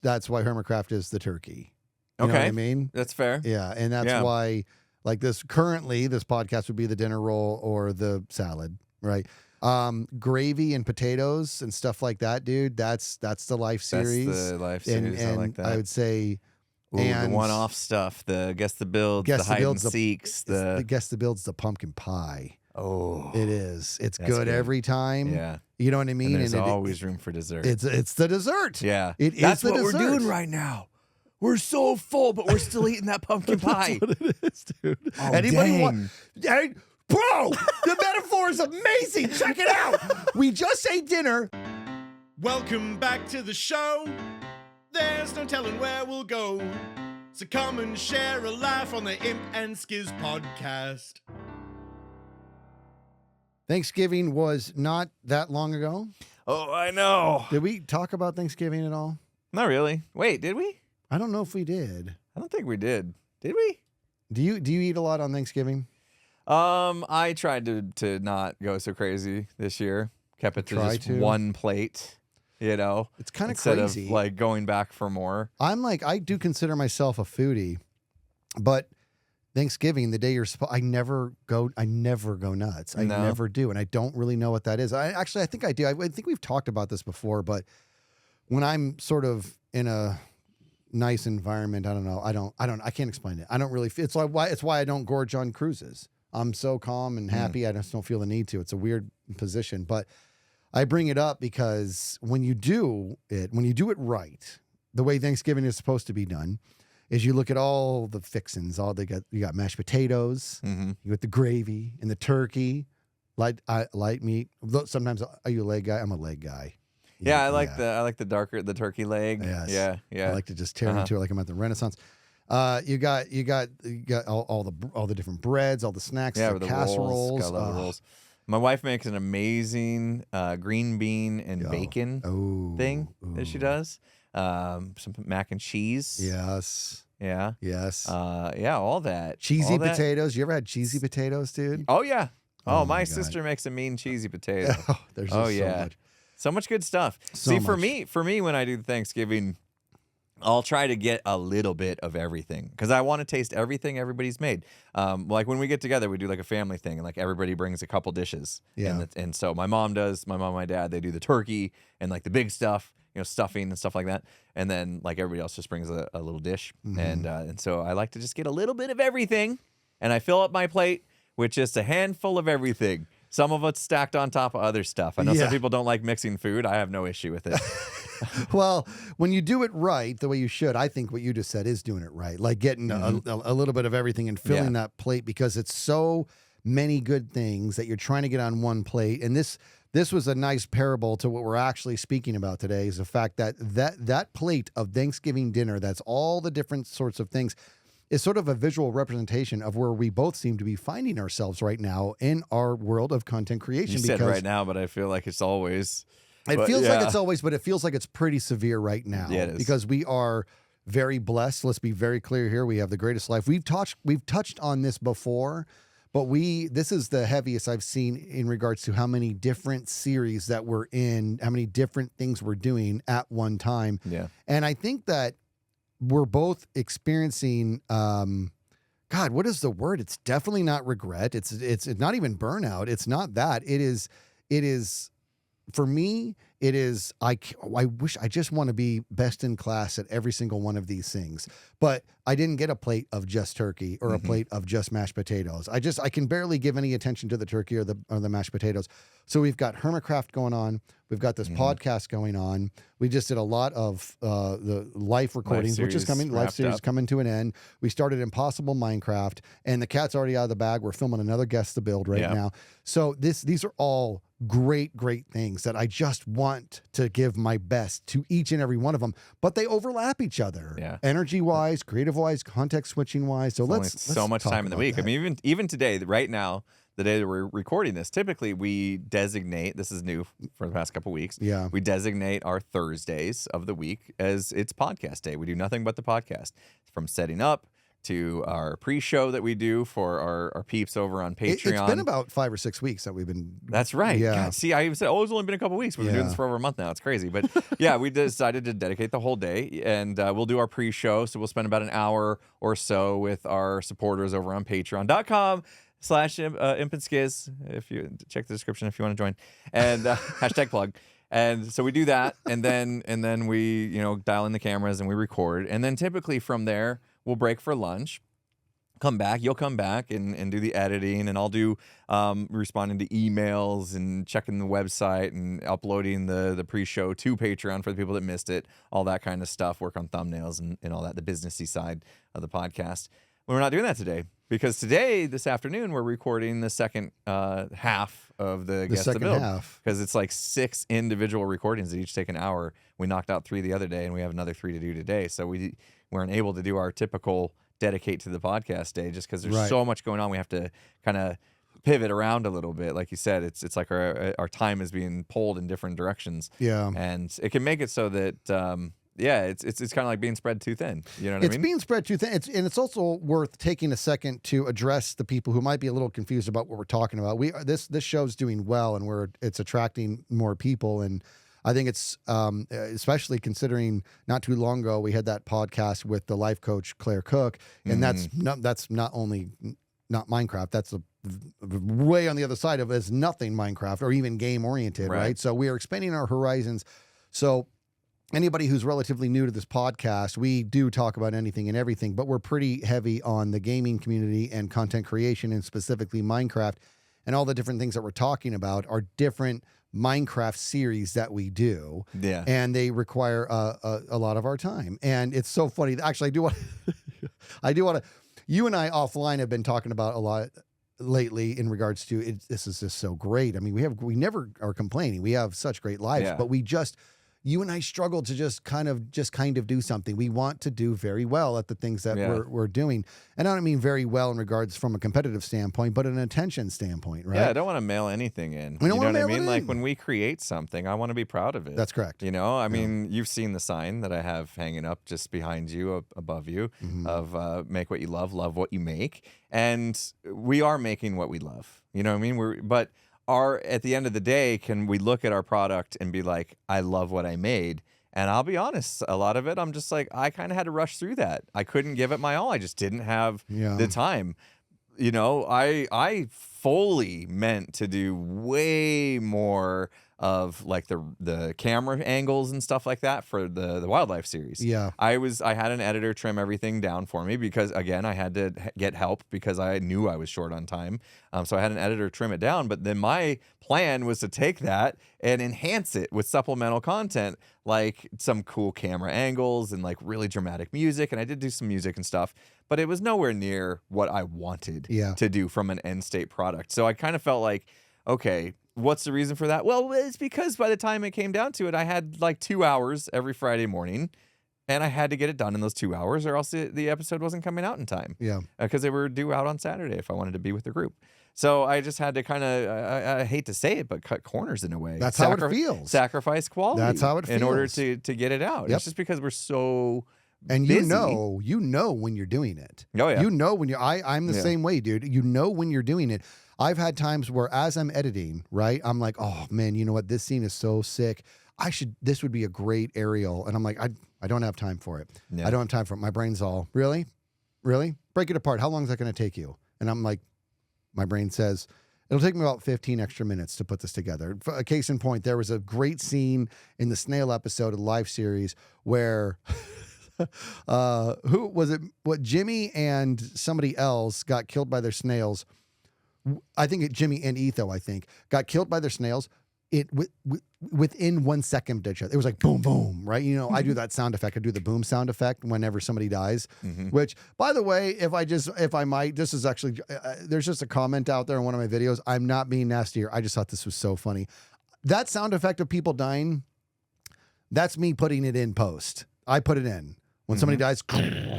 that's why Hermitcraft is the turkey. You know what I mean? That's fair. Yeah, and that's why, like this podcast would be the dinner roll or the salad, right? Gravy and potatoes and stuff like that, dude. That's the life series. That's the life series. And I like that. I would say, the one-off stuff, the guess the builds, the hide and seeks, the guess the builds, the pumpkin pie. Oh, it is. It's good every time. Yeah, you know what I mean. And there's always room for dessert. It's the dessert. Yeah, that's what dessert. we're doing right now. We're so full, but we're still eating that pumpkin pie. That's what it is, dude. Oh, Anybody want? Bro, the metaphor is amazing. Check it out. We just ate dinner. Welcome back to the show. There's no telling where we'll go. So come and share a laugh on the Imp and Skizz podcast. Thanksgiving was not that long ago. Oh, I know. Did we talk about Thanksgiving at all? Not really. Wait, did we? I don't know if we did. I don't think we did. Did we? Do you eat a lot on Thanksgiving? I tried to not go so crazy this year. Kept it to just one plate. You know, it's kind of crazy. Instead of like going back for more. I do consider myself a foodie, but Thanksgiving, the day you're supposed, I never go nuts. I never do, and I don't really know what that is. I think I do. I think we've talked about this before, but when I'm sort of in a nice environment, I don't know. I can't explain it. I don't really feel, it's why I don't gorge on cruises. I'm so calm and happy. I just don't feel the need to. It's a weird position, but I bring it up because when you do it right, the way Thanksgiving is supposed to be done is you look at all the fixins, you got mashed potatoes, you got the gravy and the turkey, light meat. Sometimes, are you a leg guy? I'm a leg guy. Yeah, I like the turkey leg. Yes. Yeah. I like to just tear into it like I'm at the Renaissance. You got all the different breads, all the snacks, the casseroles. I love the rolls. My wife makes an amazing green bean and bacon thing that she does. Some mac and cheese. Yes. Yeah. Yes. All that. Cheesy potatoes. You ever had cheesy potatoes, dude? Oh yeah. Oh, my sister makes a mean cheesy potato. There's just so much. So much good stuff. For me, when I do Thanksgiving, I'll try to get a little bit of everything because I want to taste everything everybody's made. Like when we get together, we do like a family thing, and like everybody brings a couple dishes. Yeah. And so my mom and my dad, they do the turkey and like the big stuff, stuffing and stuff like that. And then like everybody else just brings a little dish. And so I like to just get a little bit of everything, and I fill up my plate with just a handful of everything. Some of it's stacked on top of other stuff. I know some people don't like mixing food. I have no issue with it. Well, when you do it right, the way you should, I think what you just said is doing it right. Like getting a little bit of everything and filling that plate because it's so many good things that you're trying to get on one plate. And this was a nice parable to what we're actually speaking about today is the fact that plate of Thanksgiving dinner, that's all the different sorts of things, is sort of a visual representation of where we both seem to be finding ourselves right now in our world of content creation. You said right now, but I feel like it's always. It feels like it's always, but it feels like it's pretty severe right now. Yeah, it is. Because we are very blessed. Let's be very clear here. We have the greatest life. We've touched on this before, but this is the heaviest I've seen in regards to how many different series that we're in, how many different things we're doing at one time. Yeah. And I think that we're both experiencing, God, what is the word? It's definitely not regret. It's not even burnout. It's not that. It is, for me, it is, I wish I just want to be best in class at every single one of these things. But I didn't get a plate of just turkey or a plate of just mashed potatoes. I can barely give any attention to the turkey or the mashed potatoes. So we've got Hermitcraft going on. We've got this podcast going on. We just did a lot of the life recordings, which is coming. Life series coming to an end. We started Impossible Minecraft, and the cat's already out of the bag. We're filming another Guess the Build right now. So these are all great things that I just want to give my best to each and every one of them, but they overlap each other, energy-wise, creative-wise, context switching-wise. So let's so much time in the week. That. I mean, even today, right now, the day that we're recording this, typically we designate, this is new for the past couple of weeks, we designate our Thursdays of the week as it's podcast day. We do nothing but the podcast, from setting up, to our pre-show that we do for our peeps over on Patreon. It's been about 5 or 6 weeks that we've been. That's right. Yeah. God, see, I even said, oh, it's only been a couple weeks. We've been doing this for over a month now. It's crazy. But yeah, we decided to dedicate the whole day, and we'll do our pre-show. So we'll spend about an hour or so with our supporters over on patreon.com/Imp&Skizz. If you check the description if you want to join, and hashtag plug. And so we do that, and then we dial in the cameras and we record, and then typically from there we'll break for lunch. You'll come back and do the editing, and I'll do responding to emails and checking the website and uploading the pre-show to Patreon for the people that missed it, all that kind of stuff, work on thumbnails and all that, the businessy side of the podcast. We're not doing that today because this afternoon, we're recording the second half of the Guess the Build. Because it's like 6 individual recordings that each take an hour. We knocked out 3 the other day, and we have another 3 to do today. So we weren't able to do our typical dedicate to the podcast day just because there's so much going on. We have to kind of pivot around a little bit. Like you said, it's like our time is being pulled in different directions. Yeah. And it can make it so that, it's kind of like being spread too thin. You know what I mean? It's being spread too thin. It's also worth taking a second to address the people who might be a little confused about what we're talking about. This show's doing well, and it's attracting more people, and I think it's especially considering not too long ago we had that podcast with the life coach Claire Cook, and that's not only not Minecraft, that's way on the other side of it. It's nothing Minecraft or even game oriented, right? So we are expanding our horizons. So anybody who's relatively new to this podcast, we do talk about anything and everything, but we're pretty heavy on the gaming community and content creation, and specifically Minecraft, and all the different things that we're talking about are different Minecraft series that we do. Yeah. And they require a lot of our time. And it's so funny. Actually, I do want to, you and I offline have been talking about a lot lately in regards to it. This is just so great. I mean, we never are complaining. We have such great lives, but you and I struggle to just kind of do something. We want to do very well at the things that we're doing. And I don't mean very well in regards from a competitive standpoint, but an attention standpoint, right? Yeah, I don't want to mail anything in. You know what I mean? Like when we create something, I want to be proud of it. That's correct. I mean, you've seen the sign that I have hanging up just behind you, above you, of make what you love what you make. And we are making what we love. You know what I mean? At the end of the day, can we look at our product and be like, I love what I made? And I'll be honest, a lot of it, I'm just like, I kind of had to rush through that. I couldn't give it my all. I just didn't have the time. I fully meant to do way more of like the camera angles and stuff like that for the wildlife series. Yeah. I had an editor trim everything down for me because, again, I had to get help because I knew I was short on time. So I had an editor trim it down, but then my plan was to take that and enhance it with supplemental content, like some cool camera angles and like really dramatic music. And I did do some music and stuff, but it was nowhere near what I wanted to do from an end state product. So I kind of felt like, okay, what's the reason for that? Well, it's because by the time it came down to it, I had like 2 hours every Friday morning, and I had to get it done in those 2 hours, or else the episode wasn't coming out in time. Yeah, because they were due out on Saturday if I wanted to be with the group. So I just had to kind of, I hate to say it, but cut corners in a way. That's how it feels. Sacrifice quality. That's how it feels. In order to get it out. Yep. It's just because we're so and busy. you know when you're doing it. Oh yeah. You know when I'm the same way, dude. You know when you're doing it. I've had times where as I'm editing, right, I'm like, oh man, you know what? This scene is so sick. This would be a great aerial. And I'm like, I don't have time for it. Yeah. I don't have time for it. My brain's all, really? Break it apart. How long is that going to take you? And I'm like, my brain says, it'll take me about 15 extra minutes to put this together. For a case in point, there was a great scene in the snail episode of the live series where who was it? What, Jimmy and somebody else got killed by their snails. I think Jimmy and Etho, got killed by their snails. Within 1 second of each other. It was like boom, boom, right? I do that sound effect. I do the boom sound effect whenever somebody dies. Which, by the way, if I might, this is actually there's just a comment out there in one of my videos. I'm not being nasty here. I just thought this was so funny. That sound effect of people dying, that's me putting it in post. I put it in. When somebody dies,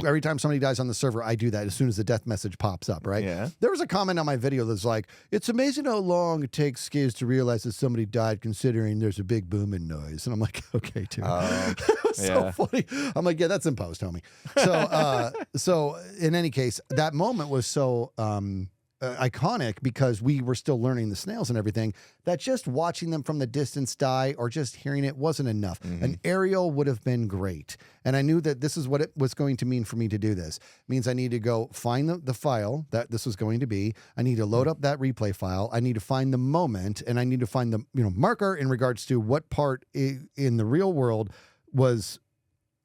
every time somebody dies on the server, I do that as soon as the death message pops up, right? Yeah. There was a comment on my video that's like, it's amazing how long it takes Skizz to realize that somebody died considering there's a big booming noise. And I'm like, okay, dude. It was so funny. I'm like, yeah, that's in post, homie. So, so in any case, that moment was so iconic because we were still learning the snails and everything, that just watching them from the distance die or just hearing it wasn't enough. An aerial would have been great. And I knew that this is what it was going to mean for me to do this. It means I need to go find the file that this was going to be. I need to load up that replay file. I need to find the moment, and I need to find the marker in regards to what part in the real world was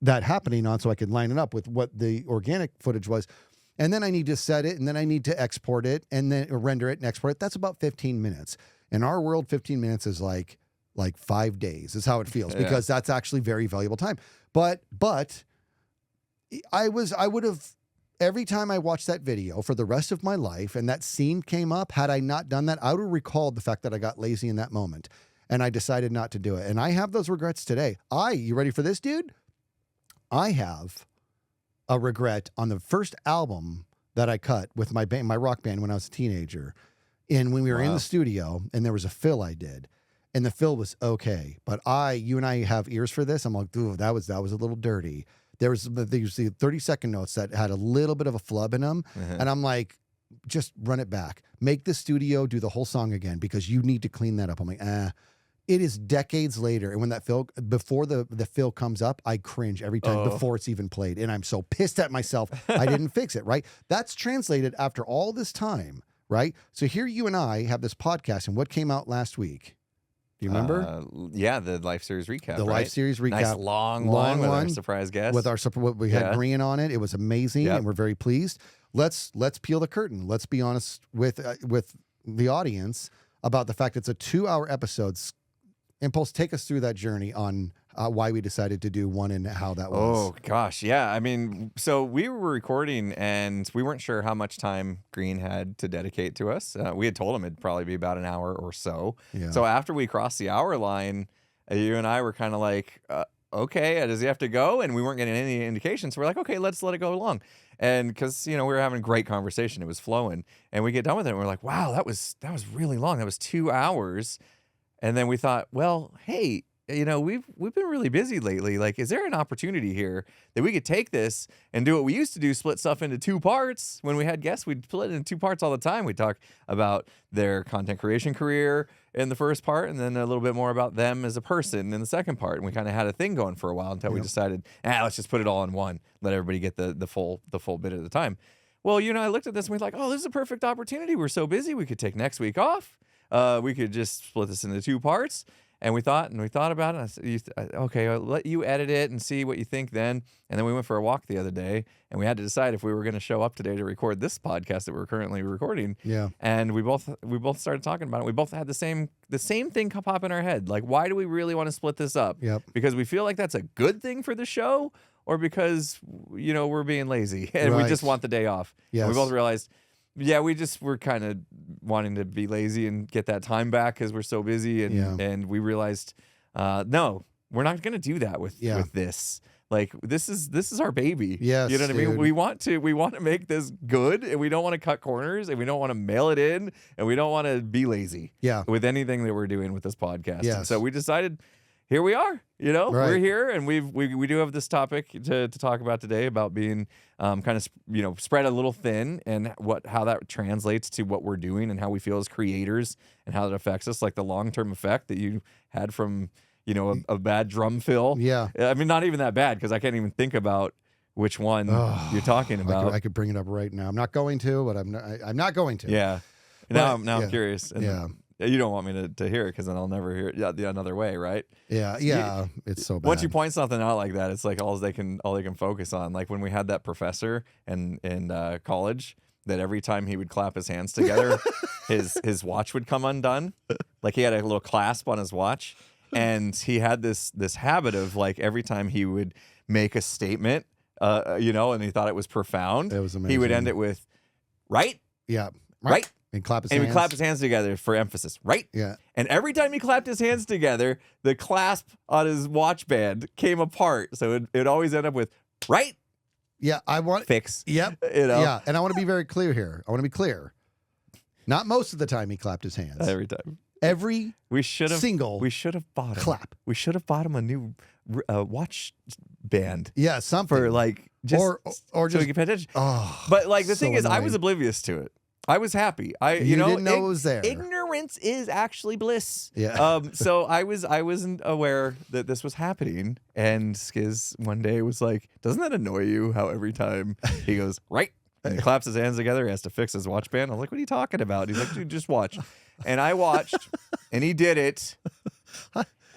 that happening on, so I could line it up with what the organic footage was. And then I need to set it, and then I need to export it, and then render it and export it. That's about 15 minutes. In our world, 15 minutes is like 5 days is how it feels, because that's actually very valuable time. But I would have, every time I watched that video for the rest of my life and that scene came up, had I not done that, I would have recalled the fact that I got lazy in that moment and I decided not to do it. And I have those regrets today. You ready for this, dude? I have a regret on the first album that I cut with my band, my rock band, when I was a teenager. And when we were in the studio, and there was a fill I did, and the fill was okay. But you and I have ears for this. I'm like, dude, that was a little dirty. There was the 30-second notes that had a little bit of a flub in them. And I'm like, just run it back. Make the studio do the whole song again, because you need to clean that up. I'm like, It is decades later, and when that fill, before the fill comes up, I cringe every time before it's even played, and I'm so pissed at myself I didn't fix it, right? That's translated after all this time, right? So here you and I have this podcast, and what came out last week? Do you remember? Yeah, the Life Series recap. The Life Series recap. Nice long one with our surprise guest. With our we had Green on it. It was amazing, and we're very pleased. Let's peel the curtain. Let's be honest with the audience about the fact it's a 2-hour episode. Impulse, take us through that journey on why we decided to do one and how that was. Oh, gosh. Yeah. I mean, so we were recording and we weren't sure how much time Green had to dedicate to us. We had told him it'd probably be about an hour or so. Yeah. So after we crossed the hour line, you and I were kind of like, okay, does he have to go? And we weren't getting any indications. So we're like, okay, let's let it go along. And because, we were having a great conversation. It was flowing. And we get done with it and we're like, wow, that was really long. That was 2 hours. And then we thought, well, hey, we've been really busy lately. Like, is there an opportunity here that we could take this and do what we used to do, split stuff into 2 parts? When we had guests, we'd split it in 2 parts all the time. We'd talk about their content creation career in the first part, and then a little bit more about them as a person in the second part. And we kind of had a thing going for a while until we decided, let's just put it all in one. Let everybody get the full bit at a time. Well, you and I looked at this and we thought, this is a perfect opportunity. We're so busy. We could take next week off. We could just split this into 2 parts. And we thought about it. And I said, okay, I'll let you edit it and see what you think then. And then we went for a walk the other day, and we had to decide if we were going to show up today to record this podcast that we're currently recording. Yeah. And we both started talking about it. We both had the same thing pop in our head. Like, why do we really want to split this up? Yep. Because we feel like that's a good thing for the show, or because we're being lazy and we just want the day off. Yes. And we both realized, we're kind of wanting to be lazy and get that time back because we're so busy. And we realized, no, we're not going to do that with this. Like, this is our baby. Yes, you know what I mean? We want to make this good, and we don't want to cut corners, and we don't want to mail it in, and we don't want to be lazy with anything that we're doing with this podcast. Yes. And so we decided, here we are, we're here, and we do have this topic to talk about today about being kind of spread a little thin, and how that translates to what we're doing and how we feel as creators and how that affects us, like the long-term effect that you had from a bad drum fill. Yeah, I mean, not even that bad, because I can't even think about which one you're talking about. I could bring it up right now. I'm not going to, but I'm not going to. Yeah. Now I'm curious. And you don't want me to hear it, because then I'll never hear it the another way, right? Yeah, it's so bad. Once you point something out like that, it's like all they can focus on. Like when we had that professor in college, that every time he would clap his hands together, his watch would come undone. Like, he had a little clasp on his watch, and he had this habit of, like, every time he would make a statement, and he thought it was profound, it was amazing. He would end it with, right? Yeah, right. And clap his hands. And he clapped his hands together for emphasis, right? Yeah. And every time he clapped his hands together, the clasp on his watch band came apart. So it always end up with right? Yeah, I want Fix. Yep. You know? Yeah, and I want to be very clear here. I want to be clear. Not most of the time he clapped his hands. Every time. Every We should have bought him. clap. We should have bought him a new watch band Yeah, something. for like just or so just he could pay attention. oh, But like the so thing is, I was annoying. oblivious to it. I was happy. You didn't know it was there. Ignorance is actually bliss. Yeah. So I wasn't aware that this was happening. And Skizz one day was like, "Doesn't that annoy you? How every time he goes right and he claps his hands together, he has to fix his watch band." I'm like, "What are you talking about?" He's like, "Dude, just watch." And I watched, and he did it.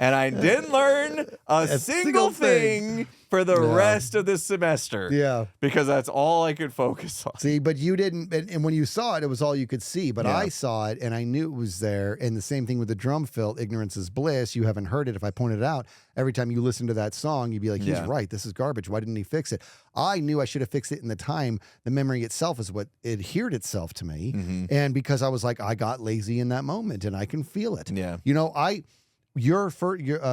And I didn't learn a single thing for the rest of the semester. Yeah. Because that's all I could focus on. See, but you didn't, and when you saw it, it was all you could see. But Yeah. I saw it, and I knew it was there. And the same thing with the drum fill, "Ignorance is bliss." You haven't heard it. If I pointed it out, every time you listen to that song, you'd be like, "He's Yeah. right. This is garbage. Why didn't he fix it?" I knew I should have fixed it in the time. The memory itself is what adhered itself to me, and because I was like, I got lazy in that moment, and I can feel it. Yeah. You know, your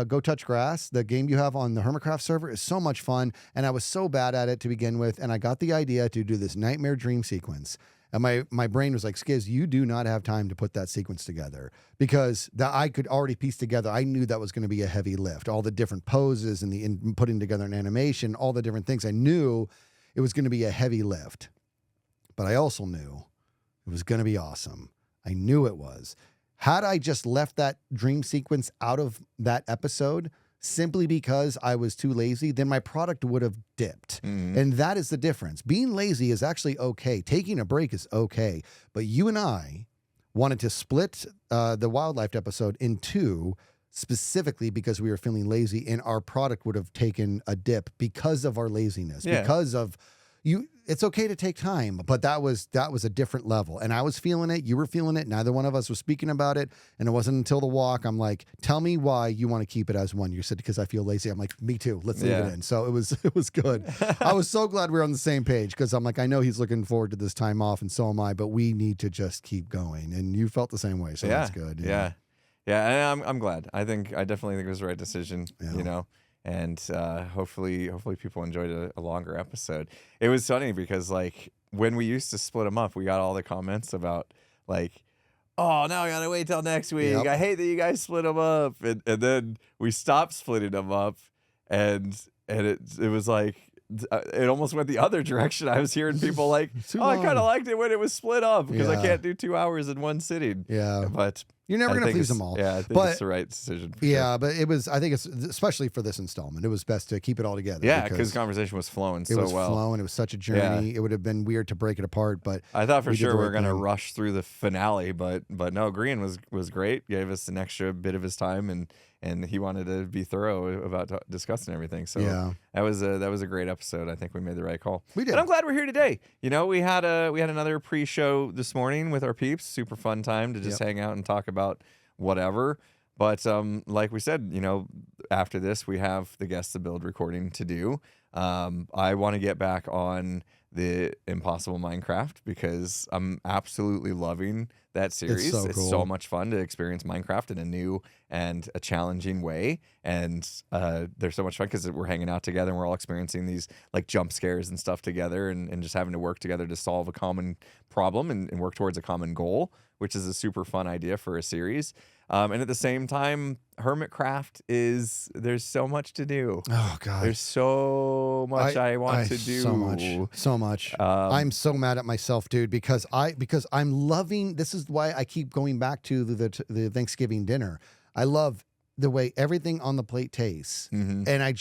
Go Touch Grass, the game you have on the Hermitcraft server, is so much fun, and I was so bad at it to begin with, and I got the idea to do this nightmare dream sequence, and my brain was like, "Skizz, you do not have time to put that sequence together," because I could already piece together. I knew that was going to be a heavy lift, all the different poses and in putting together an animation, all the different things. I knew it was going to be a heavy lift, but I also knew it was going to be awesome. I knew it was. Had I just left that dream sequence out of that episode simply because I was too lazy, then my product would have dipped. And that is the difference. Being lazy is actually okay. Taking a break is okay. But you and I wanted to split the wildlife episode in two specifically because we were feeling lazy, and our product would have taken a dip because of our laziness, because of you. It's okay to take time, but that was a different level. And I was feeling it. You were feeling it. Neither one of us was speaking about it. And it wasn't until the walk, I'm like, "Tell me why you want to keep it as one." You said, "Because I feel lazy." I'm like, "Me too. Let's leave it in." So it was good. I was so glad we were on the same page, because I'm like, I know he's looking forward to this time off, and so am I, but we need to just keep going. And you felt the same way. So that's good. Yeah. And I'm glad. I definitely think it was the right decision, you know. And hopefully people enjoyed a longer episode. It was funny because like when we used to split them up, we got all the comments about like, "Oh, now I gotta wait till next week. Yep. I hate that you guys split them up." And then we stopped splitting them up, and it was like it almost went the other direction. I was hearing people like, "Oh, I kind of liked it when it was split up because I can't do 2 hours in one sitting." Yeah. But you're never going to please them all. Yeah, I think it's the right decision. For sure. But I think it's, especially for this installment, it was best to keep it all together. Yeah, because the conversation was flowing so well. It was flowing. It was such a journey. It would have been weird to break it apart, but I thought for we did sure the we right were going to thing. rush through the finale, but no, Green was great. Gave us an extra bit of his time, and he wanted to be thorough about discussing everything. So that was a great episode. I think we made the right call. We did. And I'm glad we're here today. You know, we had another pre-show this morning with our peeps. Super fun time to just hang out and talk about whatever. But like we said, you know, after this we have the Guess the Build recording to do. I want to get back on the Impossible Minecraft because I'm absolutely loving that series. It's so It's cool. so much fun to experience Minecraft in a new and a challenging way. And they're so much fun because we're hanging out together and we're all experiencing these like jump scares and stuff together and just having to work together to solve a common problem and work towards a common goal, which is a super fun idea for a series. And at the same time, Hermitcraft there's so much to do. Oh God, There's so much I want to do. So much. I'm so mad at myself, dude, because I'm loving. This is why I keep going back to the Thanksgiving dinner. I love the way everything on the plate tastes, and I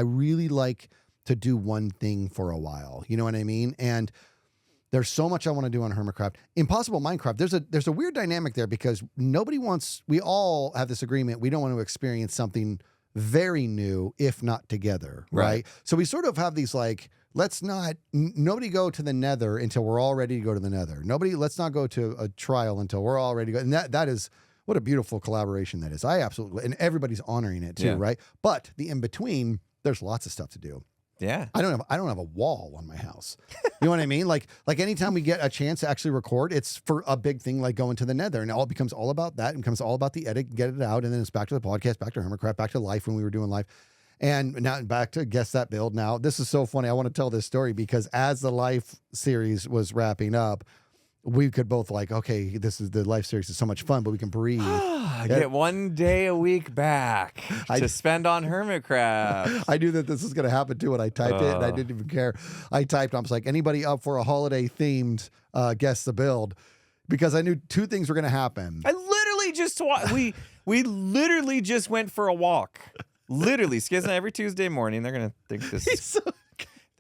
really like to do one thing for a while. You know what I mean? And there's so much I want to do on Hermitcraft. Impossible Minecraft, there's a weird dynamic there because we all have this agreement. We don't want to experience something very new if not together, right? So we sort of have these like, nobody go to the nether until we're all ready to go to the nether. Let's not go to a trial until we're all ready to go. And that is, what a beautiful collaboration that is. I absolutely, and everybody's honoring it too, right? But the in-between, there's lots of stuff to do. Yeah. I don't have a wall on my house. You know what I mean? Like anytime we get a chance to actually record, it's for a big thing like going to the nether, and it becomes all about that and becomes all about the edit, get it out, and then it's back to the podcast, back to Hermitcraft, back to life when we were doing life. And now back to Guess That Build. Now, this is so funny. I want to tell this story because as the Life series was wrapping up, we could both like, okay, the Life series is so much fun, but we can breathe. I get 1 day a week back to spend on Hermitcraft. I knew that this was going to happen too when I typed it, and I didn't even care. I was like, anybody up for a holiday-themed Guess the Build? Because I knew two things were going to happen. I literally just we literally just went for a walk. Literally, Skizz and I, every Tuesday morning, they're gonna think this is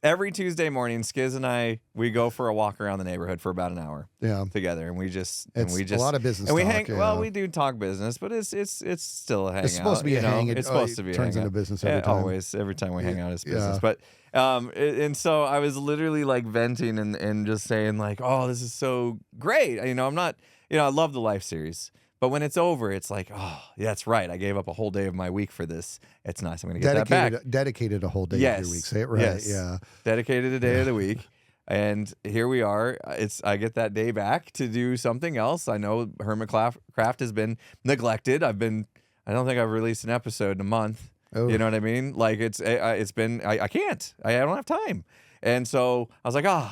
every Tuesday morning. Skizz and I, we go for a walk around the neighborhood for about an hour. Together, and we just a lot of business. And we talk, hang. Well, we do talk business, but it's still a hangout. It's supposed to be a hang. It's supposed to be. Turns into business every time. Always, every time we hang out, it's business. But and so I was literally like venting and just saying like, oh, this is so great. I'm not. I love the Life series. But when it's over, it's like, oh, yeah, that's right. I gave up a whole day of my week for this. It's nice. I'm going to get that back. Dedicated a whole day of your week. Say it right. Yes. Yeah. Dedicated a day of the week. And here we are. I get that day back to do something else. I know Hermitcraft has been neglected. I don't think I've released an episode in a month. Oh. You know what I mean? Like it's been, I can't. I don't have time. And so I was like, I'm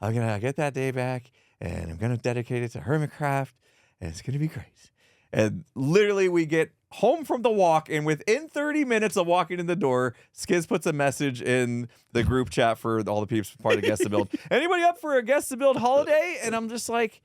going to get that day back and I'm going to dedicate it to Hermitcraft. And it's going to be great. And literally, we get home from the walk, and within 30 minutes of walking in the door, Skizz puts a message in the group chat for all the peeps part of Guess the Build. Anybody up for a Guess the Build holiday? And I'm just like,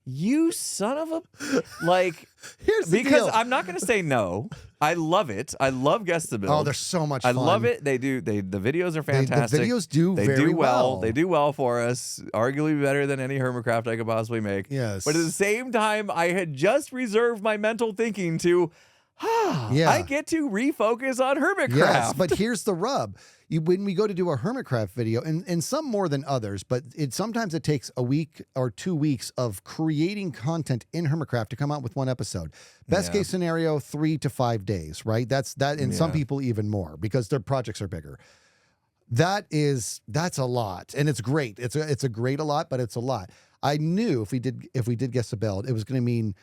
you son of a... Like, here's the because deal. I'm not going to say no. I love it. I love Guess the Build. Oh, they're so much fun. I love it. The videos are fantastic. The videos do they very do well. well. They do well for us. Arguably better than any Hermitcraft I could possibly make. Yes. But at the same time, I had just reserved my mental thinking to, I get to refocus on Hermitcraft. Yes, but here's the rub. When we go to do a Hermitcraft video, and some more than others, but sometimes it takes a week or 2 weeks of creating content in Hermitcraft to come out with one episode. Best case scenario, 3 to 5 days, right? That's that, and some people even more because their projects are bigger. That's a lot, and it's great. It's a great a lot, but it's a lot. I knew if we did Guess the Build, it was going to mean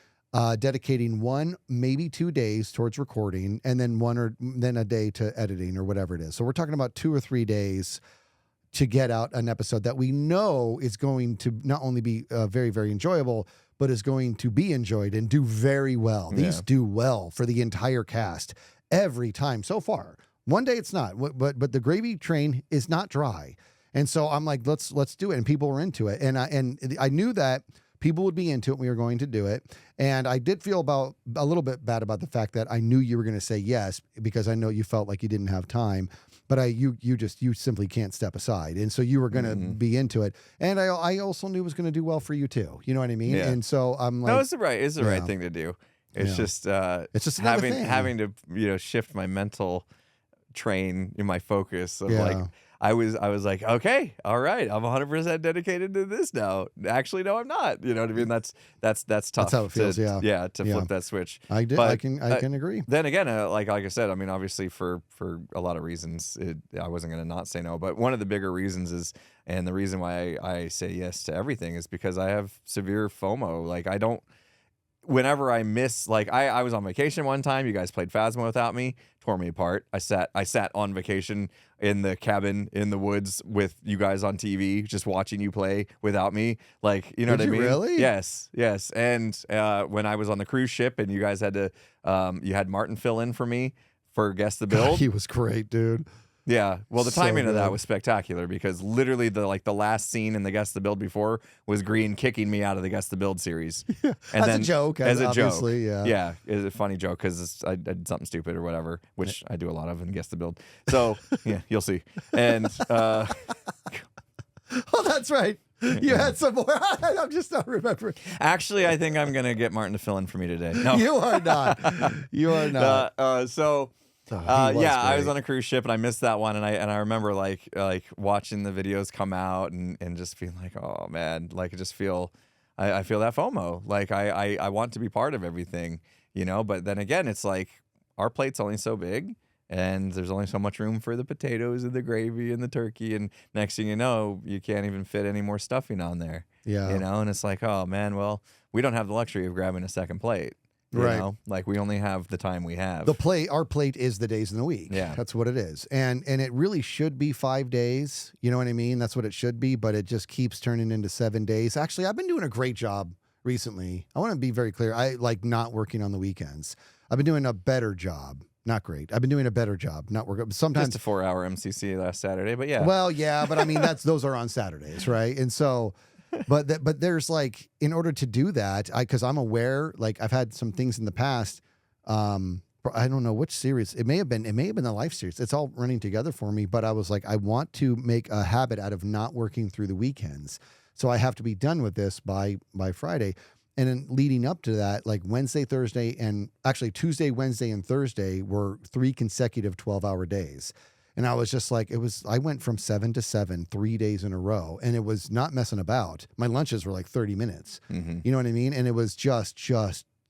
dedicating 1, maybe 2 days towards recording, and then a day to editing or whatever it is. So we're talking about 2 or 3 days to get out an episode that we know is going to not only be very, very enjoyable, but is going to be enjoyed and do very well. These do well for the entire cast every time so far. One day it's not, but the gravy train is not dry. And so I'm like, let's do it. And people were into it. And I knew that people would be into it. We were going to do it. And I did feel a little bit bad about the fact that I knew you were going to say yes, because I know you felt like you didn't have time, but you simply can't step aside. And so you were going to be into it. And I also knew it was going to do well for you too. You know what I mean? Yeah. And so I'm like, no, it's the right thing to do. It's just having to, shift my mental train in my focus of like, I was like, okay, all right, I'm 100% dedicated to this now. Actually, no, I'm not. You know what I mean? That's tough. That's how it feels. To flip that switch. I can agree. Then again, like I said, I mean, obviously for a lot of reasons, I wasn't going to not say no. But one of the bigger reasons is, and the reason why I say yes to everything is because I have severe FOMO. Like I don't. Whenever I miss, like I was on vacation one time, you guys played Phasma without me, tore me apart. I sat on vacation in the cabin in the woods with you guys on TV, just watching you play without me. Like, you know what I mean? Really? Yes. And when I was on the cruise ship and you guys had to, you had Martin fill in for me for Guess the Build. He was great, dude. Yeah, well, the timing so of that good. was spectacular because literally the last scene in the Guess the Build before was Green kicking me out of the Guess the Build series. And as a joke, obviously, yeah, it's a funny joke because I did something stupid or whatever, which I do a lot of in Guess the Build. So yeah, you'll see. And oh, that's right. You had some more. I'm just not remembering. Actually, I think I'm gonna get Martin to fill in for me today. No, you are not. You are not. I was on a cruise ship and I missed that one, and I remember like watching the videos come out and just feeling like, oh man, like I feel that FOMO. Like I want to be part of everything, but then again, it's like our plate's only so big and there's only so much room for the potatoes and the gravy and the turkey, and next thing you know, you can't even fit any more stuffing on there. Yeah. And it's like, oh man, well, we don't have the luxury of grabbing a second plate. You Right. know? Like we only have the time we have. Our plate is the days in the week. Yeah. That's what it is. And it really should be 5 days. You know what I mean? That's what it should be, but it just keeps turning into 7 days. Actually, I've been doing a great job recently. I want to be very clear. I like not working on the weekends. I've been doing a better job. Not great. I've been doing a better job. Not working. Sometimes just a 4-hour MCC last Saturday, but yeah. Well, yeah, but I mean those are on Saturdays, right? And so but there's like, in order to do that, because I'm aware, like I've had some things in the past. I don't know which series. It may have been the Life series. It's all running together for me. But I was like, I want to make a habit out of not working through the weekends. So I have to be done with this by Friday. And then leading up to that, like Wednesday, Thursday, and actually Tuesday, Wednesday, and Thursday were 3 consecutive 12-hour days. And I was just like, I went from 7 to 7, 3 days in a row. And it was not messing about. My lunches were like 30 minutes. Mm-hmm. You know what I mean? And it was just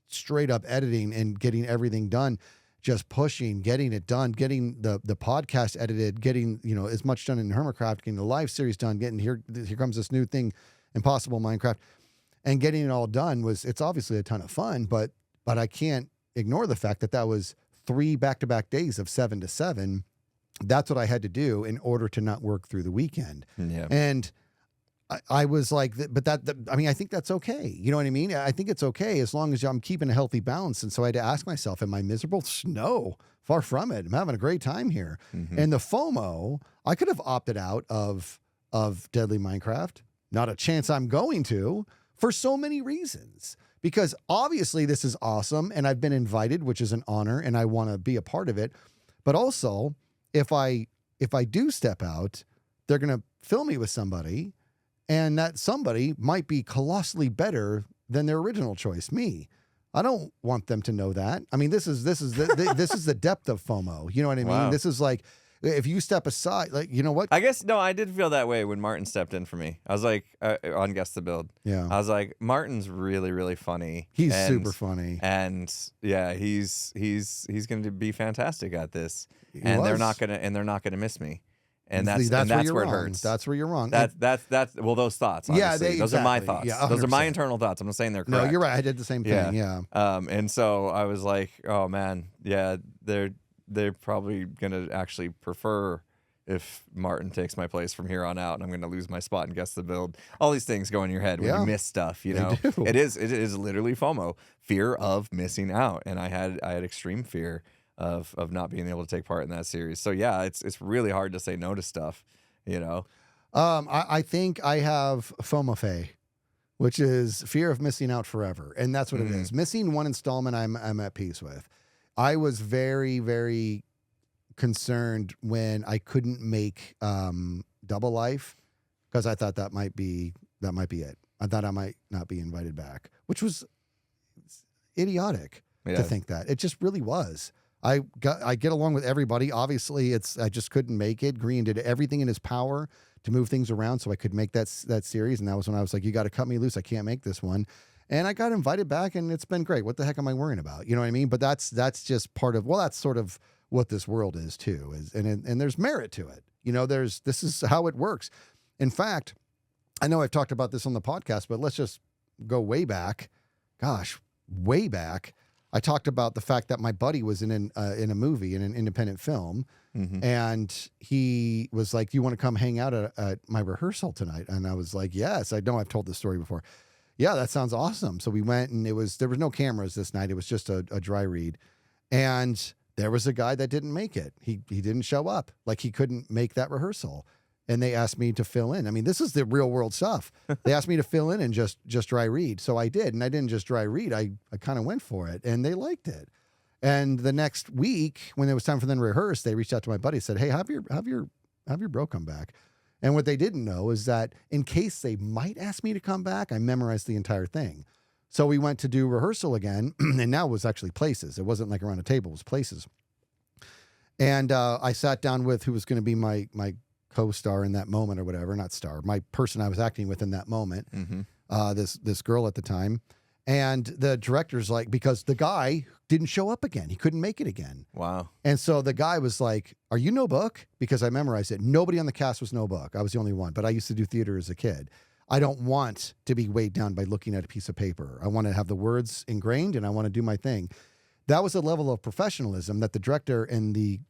straight up editing and getting everything done, just pushing, getting it done, getting the podcast edited, getting, as much done in Hermitcraft, getting the live series done, getting here comes this new thing, Impossible Minecraft. And getting it all done it's obviously a ton of fun, but I can't ignore the fact that was 3 back-to-back days of 7 to 7. That's what I had to do in order to not work through the weekend. Yeah. And I was like, but I think that's okay. You know what I mean? I think it's okay as long as I'm keeping a healthy balance. And so I had to ask myself, am I miserable? No, far from it. I'm having a great time here. Mm-hmm. And the FOMO, I could have opted out of Deadly Minecraft. Not a chance I'm going to, for so many reasons. Because obviously this is awesome and I've been invited, which is an honor, and I want to be a part of it. But also, if I do step out, they're going to fill me with somebody, and that somebody might be colossally better than their original choice, me. I don't want them to know that. I mean, this is the depth of FOMO. You know what I mean? Wow. This is like, if you step aside, like, you know what? I guess, no, I did feel that way when Martin stepped in for me. I was like, on Guess the Build. Yeah. I was like, Martin's really, really funny. He's super funny. And yeah, he's going to be fantastic at this. He And was. they're not going to miss me. And that's where where it wrong. hurts. That's where you're wrong. That's well, those thoughts. Yeah, Obviously. Those are my exactly. thoughts. Yeah, those are my 100%. internal thoughts. I'm not saying they're No, correct. you're right. I did the same thing. Yeah. And so I was like, oh man, yeah, they're probably gonna actually prefer if Martin takes my place from here on out, and I'm gonna lose my spot and Guess the Build. All these things go in your head when Yeah. you miss stuff. You They know, do. it is literally FOMO, fear of missing out, and I had extreme fear of not being able to take part in that series. So yeah, it's really hard to say no to stuff. You know. I think I have FOMO-fe, which is fear of missing out forever. And that's what it is. Missing one installment I'm at peace with. I was very, very concerned when I couldn't make Double Life, because I thought that might be it. I thought I might not be invited back, which was idiotic to think that. It just really was. I get along with everybody. Obviously, I just couldn't make it. Green did everything in his power to move things around so I could make that series, and that was when I was like, you got to cut me loose. I can't make this one. And I got invited back, and it's been great. What the heck am I worrying about? You know what I mean? But that's just part of, well, that's sort of what this world is too. And there's merit to it. You know, this is how it works. In fact, I know I've talked about this on the podcast, but let's just go way back. Gosh, way back. I talked about the fact that my buddy was in a movie, in an independent film, and he was like, "Do you want to come hang out at my rehearsal tonight?" And I was like, "Yes." I know I've told this story before. Yeah, that sounds awesome. So we went, and there was no cameras this night. It was just a dry read, and there was a guy that didn't make it. He didn't show up. Like, he couldn't make that rehearsal. And they asked me to fill in. I mean, this is the real world stuff. They asked me to fill in and just dry read. So I did. And I didn't just dry read. I kind of went for it, and they liked it. And the next week, when it was time for them to rehearse, they reached out to my buddy and said, "Hey, have your bro come back." And what they didn't know is that in case they might ask me to come back, I memorized the entire thing. So we went to do rehearsal again, and now it was actually places. It wasn't like around a table, it was places. And I sat down with who was going to be my co-star in that moment, or whatever, not star, my person I was acting with in that moment, this girl at the time. And the director's like, because the guy didn't show up again. He couldn't make it again. Wow. And so the guy was like, "Are you no book?" Because I memerized it. Nobody on the cast was no book. I was the only one, but I used to do theater as a kid. I don't want to be weighed down by looking at a piece of paper. I want to have the words ingrained and I want to do my thing. That was a level of professionalism that the director and the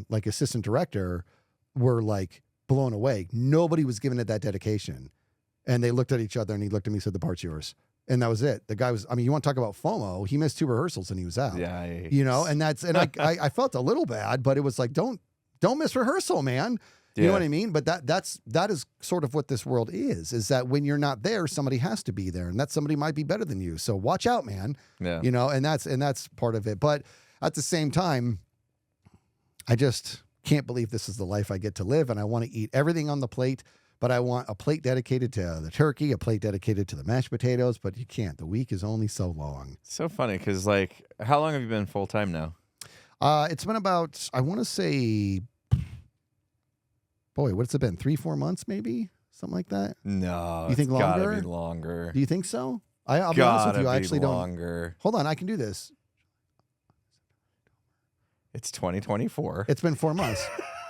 like assistant director were like blown away. Nobody was giving it that dedication. And they looked at each other and he looked at me and said, the part's yours. And that was it. The guy was, I mean, you want to talk about FOMO? He missed 2 rehearsals and he was out. Yeah. You know, and I felt a little bad, but it was like, don't miss rehearsal, man. You know what I mean? But that is sort of what this world is that when you're not there, somebody has to be there, and that somebody might be better than you. So watch out, man. Yeah. You know, and that's part of it. But at the same time, I just can't believe this is the life I get to live, and I want to eat everything on the plate. But I want a plate dedicated to the turkey, a plate dedicated to the mashed potatoes, but you can't. The week is only so long. So funny because, like, how long have you been full time now? It's been about, I want to say, boy, what's it been? 3-4 months, maybe? Something like that? No. You think it's longer? Gotta be longer. Do you think so? I'll be honest with you. I actually longer. don't. Hold on, I can do this. It's 2024. It's been 4 months.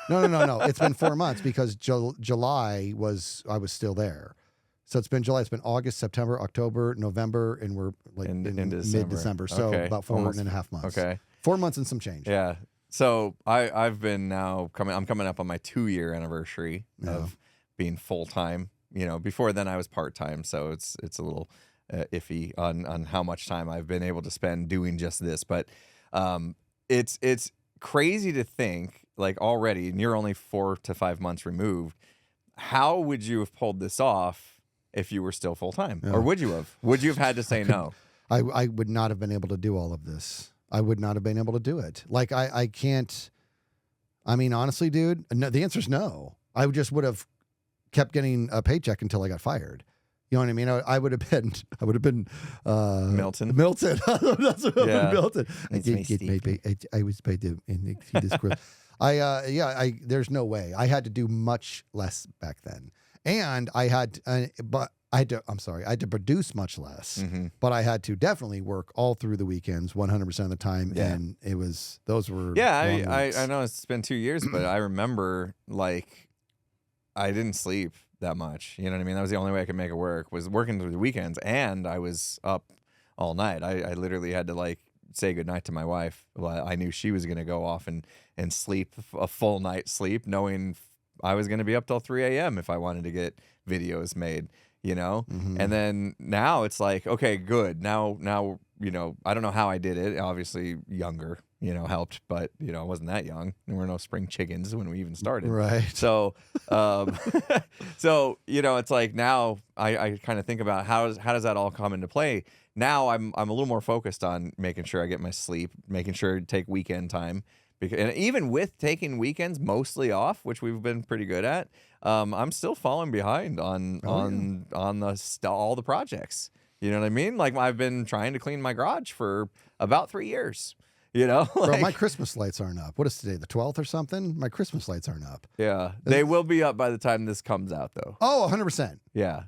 No. It's been 4 months because July I was still there. So it's been July. It's been August, September, October, November, and we're like in mid-December. So about 4.5 months. Okay. 4 months and some change. Yeah. So I've been now I'm coming up on my 2-year anniversary of being full time. You know, before then I was part time, so it's a little iffy on how much time I've been able to spend doing just this. But it's crazy to think, like, already, and you're only 4 to 5 months removed. How would you have pulled this off if you were still full time, or would you have? Would you have had to say no? I would not have been able to do all of this. I would not have been able to do it. Like, I can't. I mean, honestly, dude, no, the answer is no. I just would have kept getting a paycheck until I got fired. You know what I mean? I would have been Milton. That's what Yeah. Milton. I That's my did get paid. I was paid to see this grill. There's no way. I had to do much less back then. And I had to produce much less, but I had to definitely work all through the weekends, 100% of the time. Yeah. And those were, I know it's been 2 years, but I remember, like, I didn't sleep that much. You know what I mean? That was the only way I could make it work, was working through the weekends, and I was up all night. I literally had to, like, say goodnight to my wife. Well, I knew she was going to go off and sleep a full night's sleep, knowing I was going to be up till 3 a.m. if I wanted to get videos made, you know? And then now it's like, okay, good. Now, you know, I don't know how I did it. Obviously younger, you know, helped, but, you know, I wasn't that young. There were no spring chickens when we even started. Right. So, so, you know, it's like now I kind of think about how does that all come into play? Now I'm a little more focused on making sure I get my sleep, making sure to take weekend time. And even with taking weekends mostly off, which we've been pretty good at, I'm still falling behind on all the projects. You know what I mean? Like, I've been trying to clean my garage for about 3 years. You know, like, bro, my Christmas lights aren't up. What is today, the 12th or something? My Christmas lights aren't up. Yeah, they will be up by the time this comes out, though. Oh, 100%. Yeah,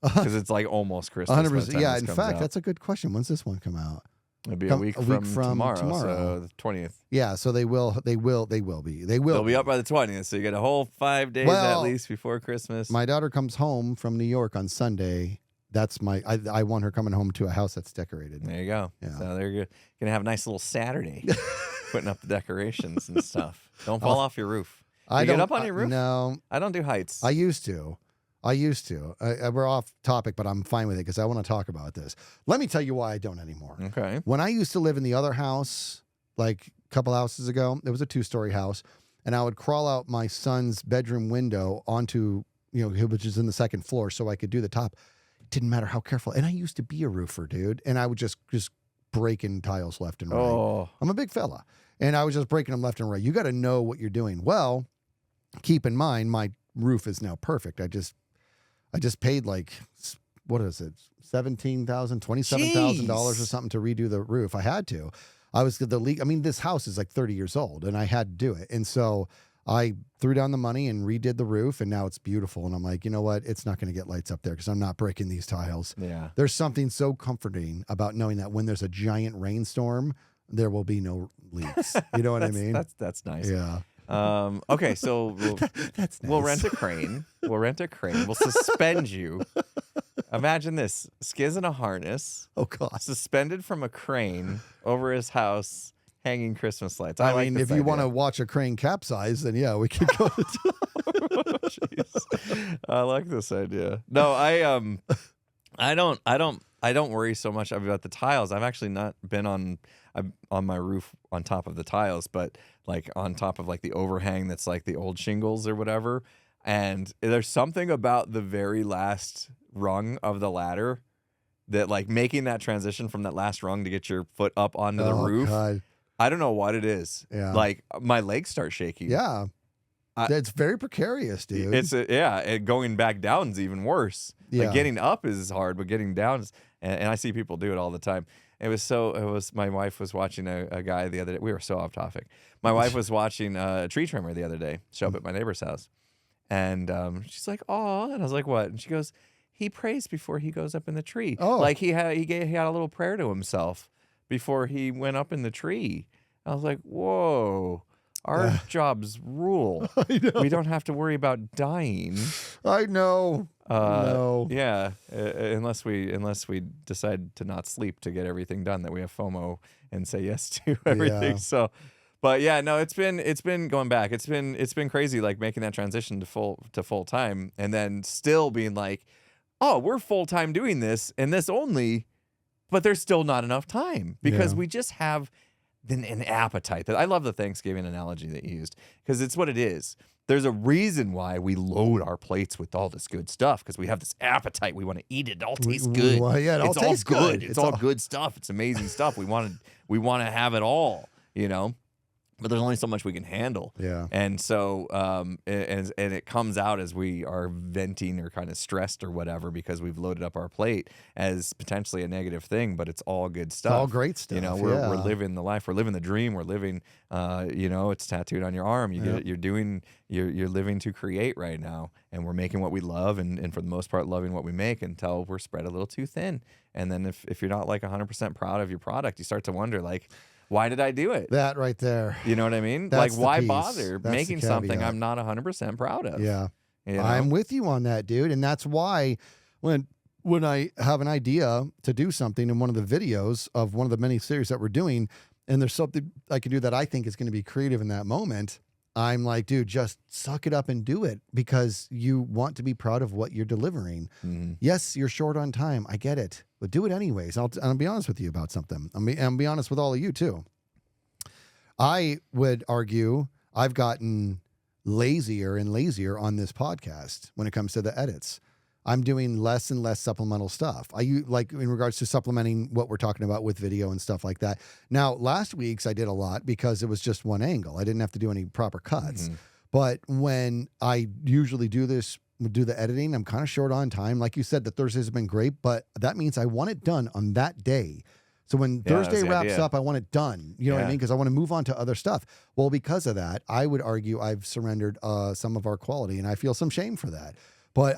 because it's like almost Christmas. 100%. Yeah, in fact, that's a good question. When's this one come out? It'll be a week from tomorrow, so the 20th. Yeah, so they will be. They'll be up by the 20th, so you get a whole 5 days at least before Christmas. My daughter comes home from New York on Sunday. That's I want her coming home to a house that's decorated. There you go. Yeah. So they're gonna have a nice little Saturday putting up the decorations and stuff. Don't fall off your roof. You get up on your roof? No. I don't do heights. I used to. We're off topic, but I'm fine with it because I want to talk about this. Let me tell you why I don't anymore. Okay. When I used to live in the other house, like a couple houses ago, it was a 2-story house, and I would crawl out my son's bedroom window onto, you know, which is in the second floor, so I could do the top. It didn't matter how careful. And I used to be a roofer, dude, and I would just breaking tiles left and right. Oh. I'm a big fella, and I was just breaking them left and right. You got to know what you're doing. Well, keep in mind, my roof is now perfect. I just paid, like, what is it, $27,000 or something to redo the roof. I had to. I was the leak. I mean, this house is like 30 years old, and I had to do it. And so I threw down the money and redid the roof, and now it's beautiful. And I'm like, you know what? It's not going to get lights up there because I'm not breaking these tiles. Yeah. There's something so comforting about knowing that when there's a giant rainstorm, there will be no leaks. You know what I mean? That's nice. Yeah. Okay, so That's we'll nice. rent a crane. We'll rent a crane. We'll suspend you. Imagine this: Skizz in a harness, Oh God. suspended from a crane over his house, hanging Christmas lights. I like mean, this if you want to idea. watch a crane capsize, then yeah, we could go. Jeez. I like this idea. No, I don't worry so much about the tiles. I've actually not been on my roof on top of the tiles, but like on top of like the overhang that's like the old shingles or whatever. And there's something about the very last rung of the ladder that like making that transition from that last rung to get your foot up onto the roof. God. I don't know what it is. Yeah. Like my legs start shaking. Yeah. It's very precarious, dude. Going back down is even worse. Yeah. Like getting up is hard, but getting down is, and I see people do it all the time. My wife was watching a guy the other day. We were so off topic. My wife was watching a tree trimmer the other day show up at my neighbor's house. And she's like, "Oh," and I was like, "What?" And she goes, "He prays before he goes up in the tree. Oh. Like he had a little prayer to himself before he went up in the tree." I was like, "Whoa, our jobs rule. I know. We don't have to worry about dying." I know. No. Yeah, unless we decide to not sleep to get everything done, that we have FOMO and say yes to everything. Yeah. So, but yeah, no, it's been going back. It's been crazy, like making that transition to full time, and then still being like, oh, we're full time doing this and this only, but there's still not enough time because Yeah. we just have an appetite. I love the Thanksgiving analogy that you used because it's what it is. There's a reason why we load our plates with all this good stuff because we have this appetite. We want to eat it. It all tastes good. Well, yeah, it all it's tastes all good. It's all good stuff. It's amazing stuff. We want to have it all, you know. But there's only so much we can handle. Yeah. And so, and it comes out as we are venting or kind of stressed or whatever because we've loaded up our plate as potentially a negative thing, but it's all good stuff. It's all great stuff. You know, we're living the life. We're living the dream. We're living, it's tattooed on your arm. You get it. You're living to create right now. And we're making what we love and for the most part loving what we make until we're spread a little too thin. And then if you're not like 100% proud of your product, you start to wonder like, why did I do it? That right there. You know what I mean? That's like, the why piece. bother That's the making something caveat. I'm not 100% proud of? Yeah. You know? I'm with you on that, dude. And that's why when I have an idea to do something in one of the videos of one of the many series that we're doing, and there's something I can do that I think is going to be creative in that moment, I'm like, dude, just suck it up and do it because you want to be proud of what you're delivering. Mhm. Yes, you're short on time. I get it, but do it anyways. I'll be honest with you about something. I'll be honest with all of you too. I would argue I've gotten lazier and lazier on this podcast when it comes to the edits. I'm doing less and less supplemental stuff. Like in regards to supplementing what we're talking about with video and stuff like that. Now, last week's I did a lot because it was just one angle. I didn't have to do any proper cuts. Mhm. But when I usually do the editing, I'm kind of short on time. Like you said, the Thursdays have been great, but that means I want it done on that day. So when Yeah, Thursday that's the wraps idea. up, I want it done. You know what I Yeah. mean? Because I want to move on to other stuff. Well, because of that, I would argue I've surrendered some of our quality, and I feel some shame for that. But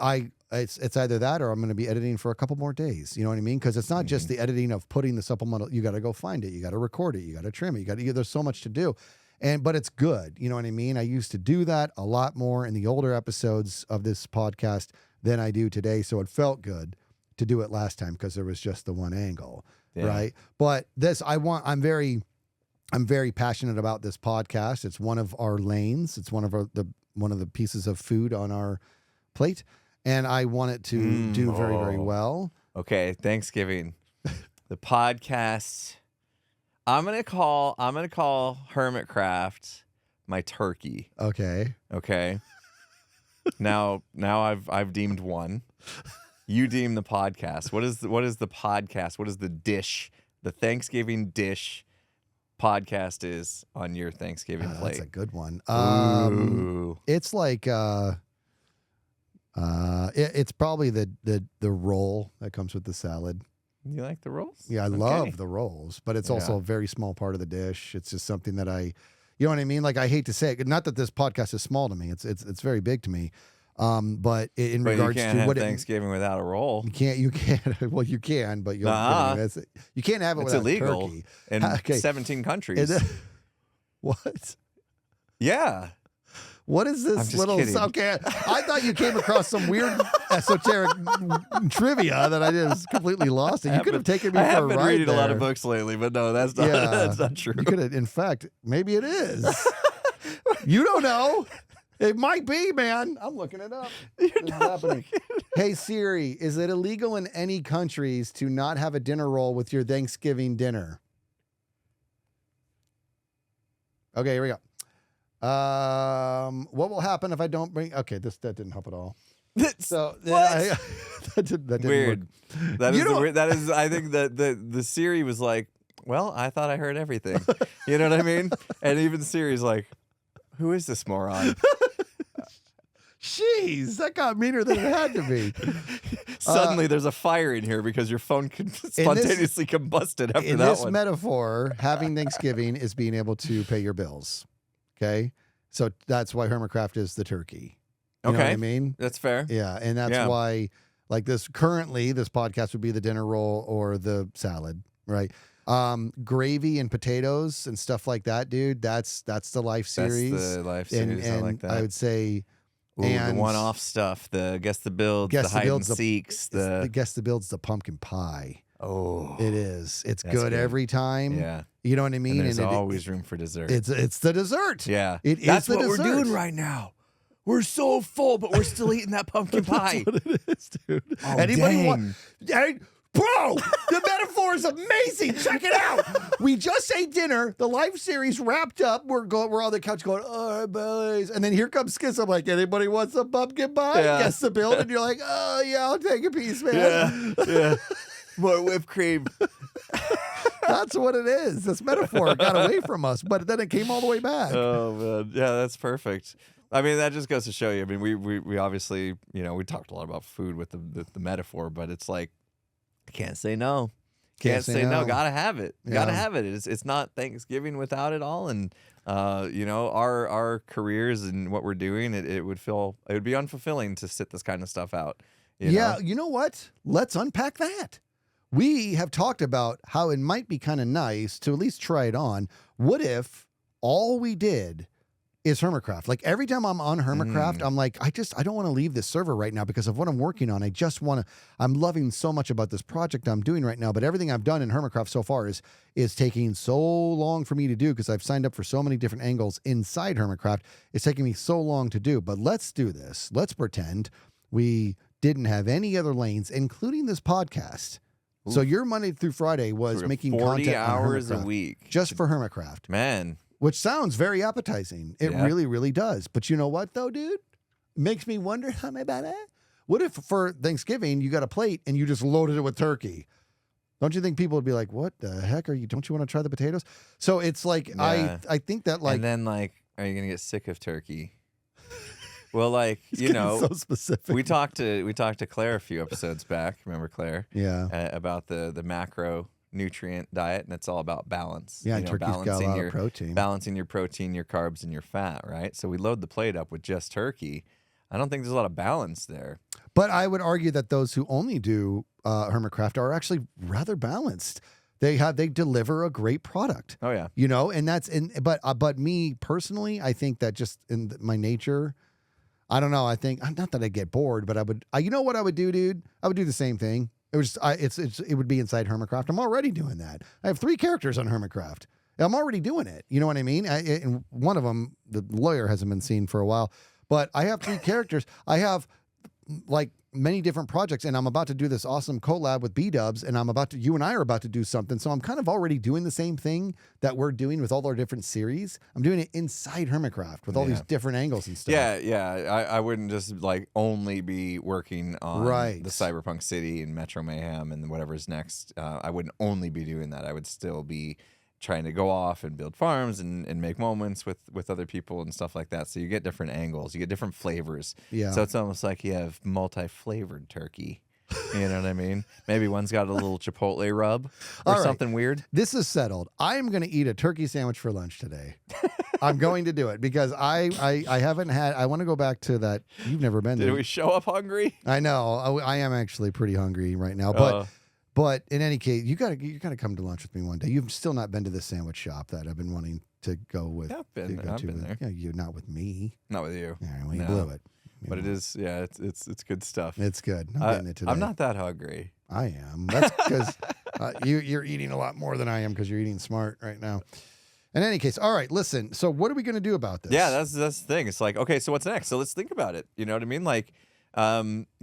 it's either that or I'm going to be editing for a couple more days. You know what I mean? Because it's not just the editing of putting the supplemental. You got to go find it. You got to record it. You got to trim it. There's so much to do. But it's good. You know what I mean? I used to do that a lot more in the older episodes of this podcast than I do today. So it felt good to do it last time because there was just the one angle. Yeah. Right. But I'm very passionate about this podcast. It's one of our lanes. It's one of the pieces of food on our plate. And I want it to do very, very well. Okay, Thanksgiving. The podcast. I'm gonna call Hermitcraft my turkey. Okay. Okay. now I've deemed one. You deem the podcast. What is the podcast? What is the dish? The Thanksgiving dish podcast is on your Thanksgiving plate. That's a good one. Ooh. It's like it's probably the roll that comes with the salad. You like the rolls? Yeah, I Okay. love the rolls, but it's also Yeah. a very small part of the dish. It's just something that you know what I mean? Like I hate to say it, not that this podcast is small to me. It's very big to me. But in But regards you can't to have what Thanksgiving without a roll. you can't. Well, you can, but you'll. Nuh-uh. You can't have it It's without illegal turkey. in Okay. 17 countries. What? Yeah. What is I'm this just little? kidding. Okay, I thought you came across some weird esoteric trivia that I just completely lost. And you could have taken me I for have a been ride reading there. a lot of books lately, but no, that's not, Yeah. that's not true. You could have, in fact, maybe it is. You don't know. It might be, man. I'm looking it up. It's happening. Hey Siri, is it illegal in any countries to not have a dinner roll with your Thanksgiving dinner? Okay, here we go. What will happen if I don't bring? Okay, that didn't help at all. So What? that didn't Weird. work. That You is know- the weird. That is. I think that the Siri was like, well, I thought I heard everything. You know what I mean? And even Siri's like, who is this moron? Jeez, that got meaner than it had to be. Suddenly, there's a fire in here because your phone spontaneously combusted after In that this one. metaphor, having Thanksgiving is being able to pay your bills. Okay, so that's why Hermitcraft is the turkey. You know what I mean? That's fair. Yeah, and that's Yeah. why, like this podcast would be the dinner roll or the salad, right? Gravy and potatoes and stuff like that, dude. That's the life series. That's the life and series. I like that. I would say, Ooh, and the one-off stuff, the guess the builds, Guess the the hide and builds, the- seeks, the guess the build's the pumpkin pie. oh, It is. It's That's good good. every time. yeah. You know what I mean? And there's it- always room for dessert. It's the dessert. yeah, It is that's the what we're dessert. doing right now. We're so full, but we're still eating that pumpkin pie. That's what it is, dude. Oh, Anybody want? dang. Hey, bro, the metaphor is amazing. Check it out. We just ate dinner. The live series wrapped up. We're on the couch going, all right, boys. And then here comes Skizz. I'm like, anybody want some pumpkin pie? Yeah. Guess the bill. And you're like, oh, yeah, I'll take a piece, man. Yeah, yeah. More whipped cream. That's what it is. This metaphor got away from us, but then it came all the way back. Oh man, yeah, that's perfect. I mean, that just goes to show you. I mean, we obviously, we talked a lot about food with the metaphor, but it's like, can't say no. Can't say no. Gotta have it. Gotta Yeah. have it. It's not Thanksgiving without it all. And our careers and what we're doing, it would be unfulfilling to sit this kind of stuff out. You know? You know what? Let's unpack that. We have talked about how it might be kind of nice to at least try it on. What if all we did is Hermitcraft? Like every time I'm on Hermitcraft, I'm like, I don't want to leave this server right now because of what I'm working on. I'm loving so much about this project I'm doing right now, but everything I've done in Hermitcraft so far is taking so long for me to do because I've signed up for so many different angles inside Hermitcraft. It's taking me so long to do, but let's do this. Let's pretend we didn't have any other lanes, including this podcast. So your Monday through Friday was Sort of making 40 content on hours a Hermitcraft, week. just for Hermitcraft, Man. which sounds very appetizing. It Yeah. really, really does. But you know what, though, dude? Makes me wonder how about it. What if for Thanksgiving you got a plate and you just loaded it with turkey? Don't you think people would be like, "What the heck are you? Don't you want to try the potatoes?" So it's like Yeah. I think that like And then are you gonna get sick of turkey? Well, it's getting so specific. we talked to Claire a few episodes back. Remember Claire? Yeah. About the macronutrient diet, and it's all about balance. Yeah, You know, turkey's got a lot of protein. balancing your protein, your carbs, and your fat. Right. So we load the plate up with just turkey. I don't think there's a lot of balance there. But I would argue that those who only do Hermitcraft are actually rather balanced. They deliver a great product. Oh yeah. But me personally, I think that just in my nature, I don't know. I think not that I get bored, but you know what I would do, dude? I would do the same thing. It would be inside Hermitcraft. I'm already doing that. I have 3 characters on Hermitcraft. I'm already doing it. You know what I mean? And one of them, the lawyer, hasn't been seen for a while, but I have 3 characters. I have like many different projects, and I'm about to do this awesome collab with B-Dubs, and you and I are about to do something. So I'm kind of already doing the same thing that we're doing with all our different series. I'm doing it inside Hermitcraft with all these different angles and stuff. Yeah. I wouldn't just only be working on Right. the Cyberpunk City and Metro Mayhem and whatever's next. I wouldn't only be doing that. I would still be trying to go off and build farms and make moments with other people and stuff like that. So you get different angles, you get different flavors. Yeah. So it's almost like you have multi-flavored turkey. You know what I mean? Maybe one's got a little chipotle rub or All right. something weird. This is settled. I am going to eat a turkey sandwich for lunch today. I'm going to do it because I haven't had. I want to go back to that. You've never been Did there. we show up hungry? I know. I am actually pretty hungry right now, but But in any case, you gotta come to lunch with me one day. You've still not been to the sandwich shop that I've been wanting to go with. Yeah, I've been there. Yeah, you're not with me. Not with you. Yeah, well, you No. blew it. But it is, yeah, it's good stuff. It's good. I'm getting it today. I'm not that hungry. I am. That's because you're eating a lot more than I am because you're eating smart right now. In any case, all right, listen. So what are we going to do about this? Yeah, that's the thing. It's like, okay, so what's next? So let's think about it. You know what I mean? Like,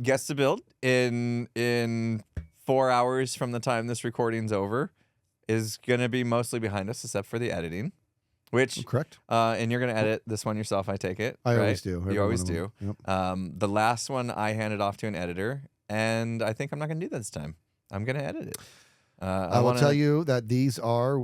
gets to build in 4 hours from the time this recording's over is going to be mostly behind us, except for the editing. Which correct. And you're gonna edit this one yourself, I take it. I right? always do. You always do. Yep. The last one I handed off to an editor, and I think I'm not gonna do that this time. I'm gonna edit it. I will tell you that these are,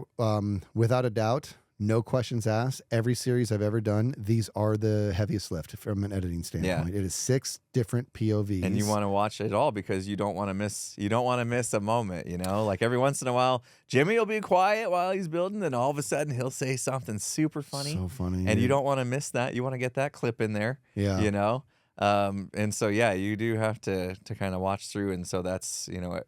without a doubt, no questions asked. Every series I've ever done, these are the heaviest lift from an editing standpoint. It is 6 different POVs, and you want to watch it all because you don't want to miss. You don't want to miss a moment. You know, like every once in a while, Jimmy will be quiet while he's building, and all of a sudden he'll say something super funny. So funny, and you don't want to miss that. You want to get that clip in there. Yeah, you know. And so yeah, you do have to kind of watch through, and so that's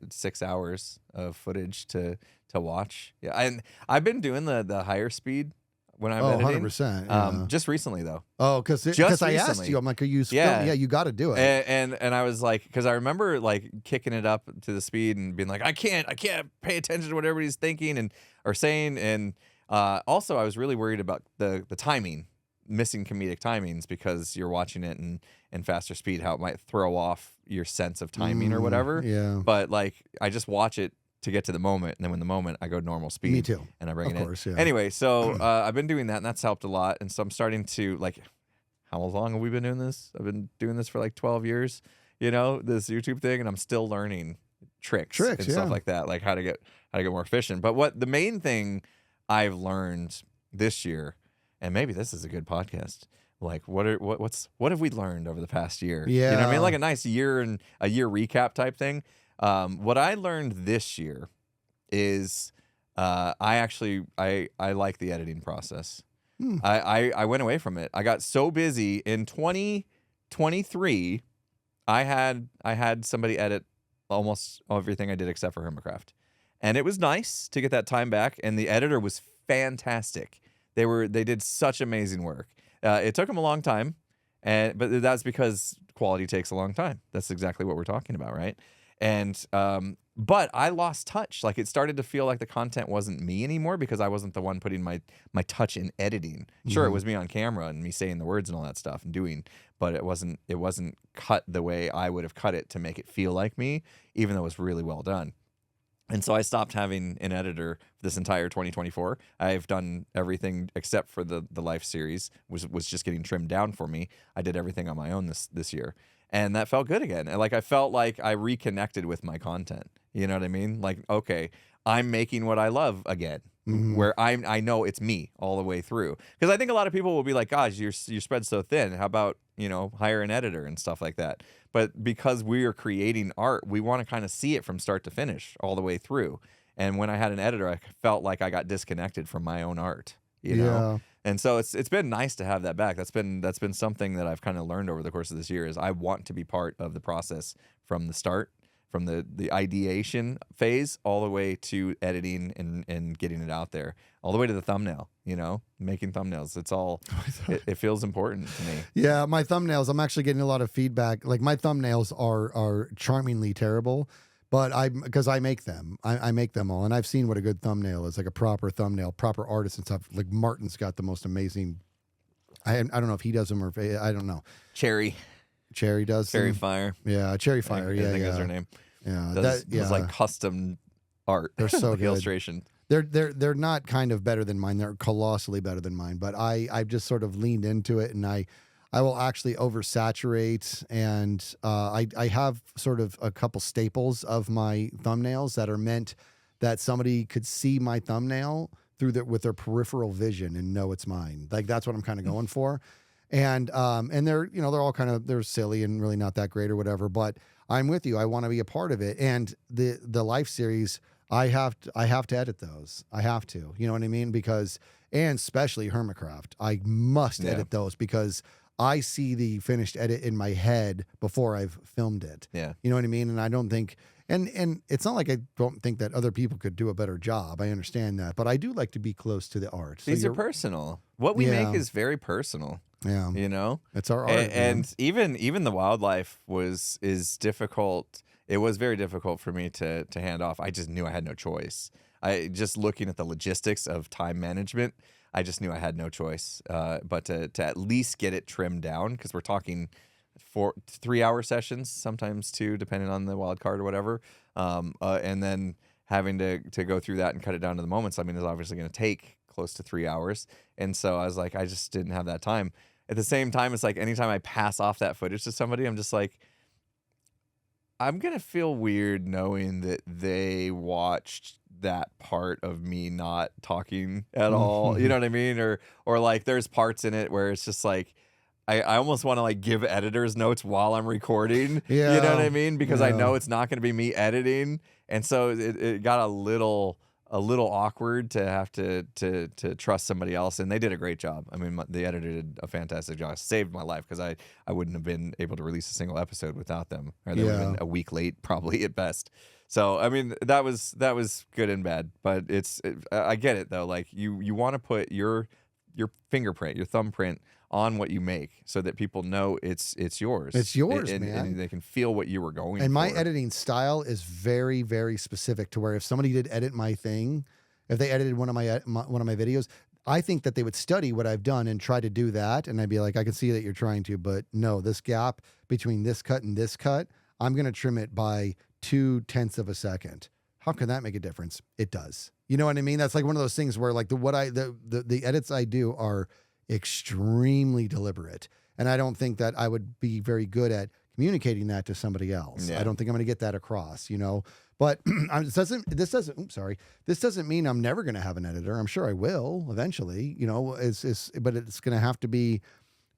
6 hours of footage to watch. Yeah, and I've been doing the higher speed when I'm editing. 100%. Yeah. Just recently though. Oh, because I asked you, I'm like, are you? Yeah, you got to do it. And I was like, because I remember like kicking it up to the speed and being like, I can't pay attention to what everybody's thinking or saying, and also I was really worried about the timing. Missing comedic timings because you're watching it in faster speed, how it might throw off your sense of timing or whatever. Yeah. But like, I just watch it to get to the moment, and then when the moment, I go normal speed. Me too. And I bring it in. Of course, yeah. Anyway, so I've been doing that, and that's helped a lot. And so I'm starting to like, how long have we been doing this? I've been doing this for like 12 years. You know, this YouTube thing, and I'm still learning tricks and stuff like that, like how to get more efficient. But what the main thing I've learned this year. And maybe this is a good podcast. Like, what have we learned over the past year? Yeah, you know what I mean, like a nice year recap type thing. What I learned this year is I like the editing process. I went away from it. I got so busy in 2023. I had somebody edit almost everything I did except for Hermitcraft, and it was nice to get that time back. And the editor was fantastic. They did such amazing work. It took them a long time, but that's because quality takes a long time. That's exactly what we're talking about, right? And but I lost touch. Like, it started to feel like the content wasn't me anymore because I wasn't the one putting my touch in editing. Sure, it was me on camera and me saying the words and all that stuff and doing, but it wasn't cut the way I would have cut it to make it feel like me, even though it was really well done. And so I stopped having an editor this entire 2024. I've done everything except for the Life series, was just getting trimmed down for me. I did everything on my own this year. And that felt good again. And like, I felt like I reconnected with my content. You know what I mean? Like, okay, I'm making what I love again, where I know it's me all the way through. Because I think a lot of people will be like, gosh, you're spread so thin. How about, hire an editor and stuff like that? But because we are creating art, we want to kind of see it from start to finish all the way through. And when I had an editor, I felt like I got disconnected from my own art, you know? And so it's been nice to have that back. That's been something that I've kind of learned over the course of this year is I want to be part of the process from the start, from the ideation phase all the way to editing and getting it out there, all the way to the thumbnail, making thumbnails. It's all, it feels important to me. Yeah, my thumbnails, I'm actually getting a lot of feedback. Like, my thumbnails are charmingly terrible, but because I make them. I make them all. And I've seen what a good thumbnail is, like a proper thumbnail, proper artist and stuff. Like, Martin's got the most amazing, I don't know if he does them or if, I don't know. Cherry does Cherry them. Fire. Yeah, Cherry Fire. I think is her name. Yeah, does like custom art. They're so like good. Illustration. They're not kind of better than mine. They're colossally better than mine. But I've just sort of leaned into it, and I will actually oversaturate. And I have sort of a couple staples of my thumbnails that are meant that somebody could see my thumbnail with their peripheral vision and know it's mine. Like, that's what I'm kind of going for. And they're they're all kind of, they're silly and really not that great or whatever, but I'm with you. I want to be a part of it. And the Life series, I have to edit those. I have to, you know what I mean? Because, and especially Hermitcraft, I must edit those because I see the finished edit in my head before I've filmed it. Yeah. You know what I mean? And I don't think, and it's not like I don't think that other people could do a better job. I understand that, but I do like to be close to the art. These are personal. What we make is very personal. Yeah. You know? It's our art. And even the wildlife is difficult. It was very difficult for me to hand off. I just knew I had no choice. Just looking at the logistics of time management, I just knew I had no choice but to at least get it trimmed down, because we're talking 3-hour sessions, sometimes 2, depending on the wild card or whatever. And then having to go through that and cut it down to the moments, I mean, is obviously going to take close to 3 hours. And so I was like, I just didn't have that time. At the same time, it's like anytime I pass off that footage to somebody, I'm just like, I'm going to feel weird knowing that they watched that part of me not talking at all. You know what I mean? Or like there's parts in it where it's just like, I almost want to like give editors notes while I'm recording. Yeah. You know what I mean? Because I know it's not going to be me editing. And so it got a little awkward to have to trust somebody else, and they did a great job. I mean, the editor did a fantastic job. It saved my life, because I wouldn't have been able to release a single episode without them, or they would have been a week late probably at best. So I mean, that was good and bad, but I get it though. Like you want to put your fingerprint, your thumbprint on what you make, so that people know it's yours. It's yours, man. And they can feel what you were going for. And my editing style is very, very specific, to where if somebody did edit my thing, if they edited one of my videos, I think that they would study what I've done and try to do that. And I'd be like, I can see that you're trying to, but no, this gap between this cut and this cut, I'm going to trim it by 0.2 of a second. How can that make a difference? It does. You know what I mean? That's like one of those things where like the edits I do are extremely deliberate, and I don't think that I would be very good at communicating that to somebody else. I don't think I'm going to get that across, you know. But this doesn't mean I'm never going to have an editor. I'm sure I will eventually, you know. But it's going to have to be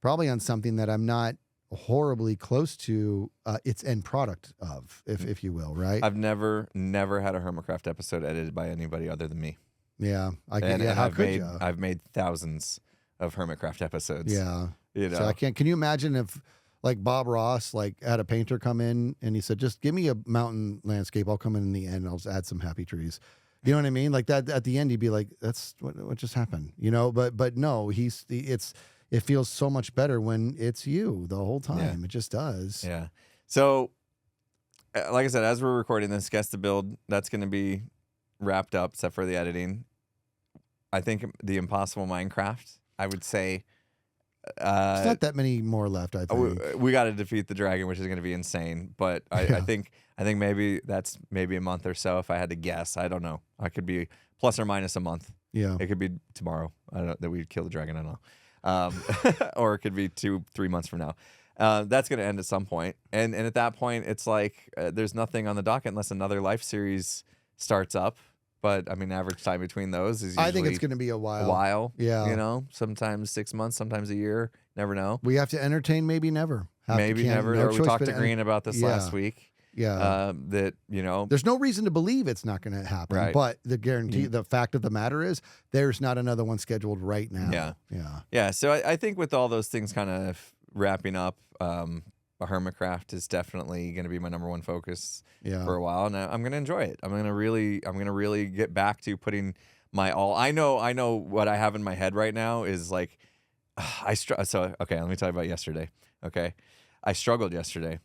probably on something that I'm not horribly close to its end product of, if you will, right? I've never had a Hermitcraft episode edited by anybody other than me. Yeah, I've made thousands of Hermitcraft episodes. Yeah, you know. So Can you imagine if like Bob Ross like had a painter come in and he said, "Just give me a mountain landscape. I'll come in the end. I'll just add some happy trees." You know what I mean? Like that at the end, he'd be like, "That's what just happened," you know. But no, it feels so much better when it's you the whole time. Yeah. It just does. Yeah. So, like I said, as we're recording this, Guess the Build, that's going to be wrapped up, except for the editing. I think the Impossible Minecraft, I would say. There's not that many more left, I think. We got to defeat the dragon, which is going to be insane. But I think maybe that's maybe a month or so, if I had to guess. I don't know. I could be plus or minus a month. Yeah. It could be tomorrow. I don't know that we kill the dragon. I don't know. Or it could be 2-3 months from now. That's going to end at some point. And at that point, it's like there's nothing on the docket unless another life series starts up. But I mean, average time between those is usually I think it's going to be a while. Yeah. You know, sometimes 6 months, sometimes a year. Never know. We have to entertain, maybe never. Maybe never. Or we talked to Green about this last week. Yeah. That, you know. There's no reason to believe it's not going to happen. Right. But the fact of the matter is there's not another one scheduled right now. Yeah. Yeah. Yeah. So I think with all those things kind of wrapping up, Hermitcraft is definitely going to be my number one focus for a while, and I'm going to enjoy it. I'm going to really get back to putting my all. I know what I have in my head right now is like, so okay, let me tell you about yesterday. Okay, I struggled yesterday.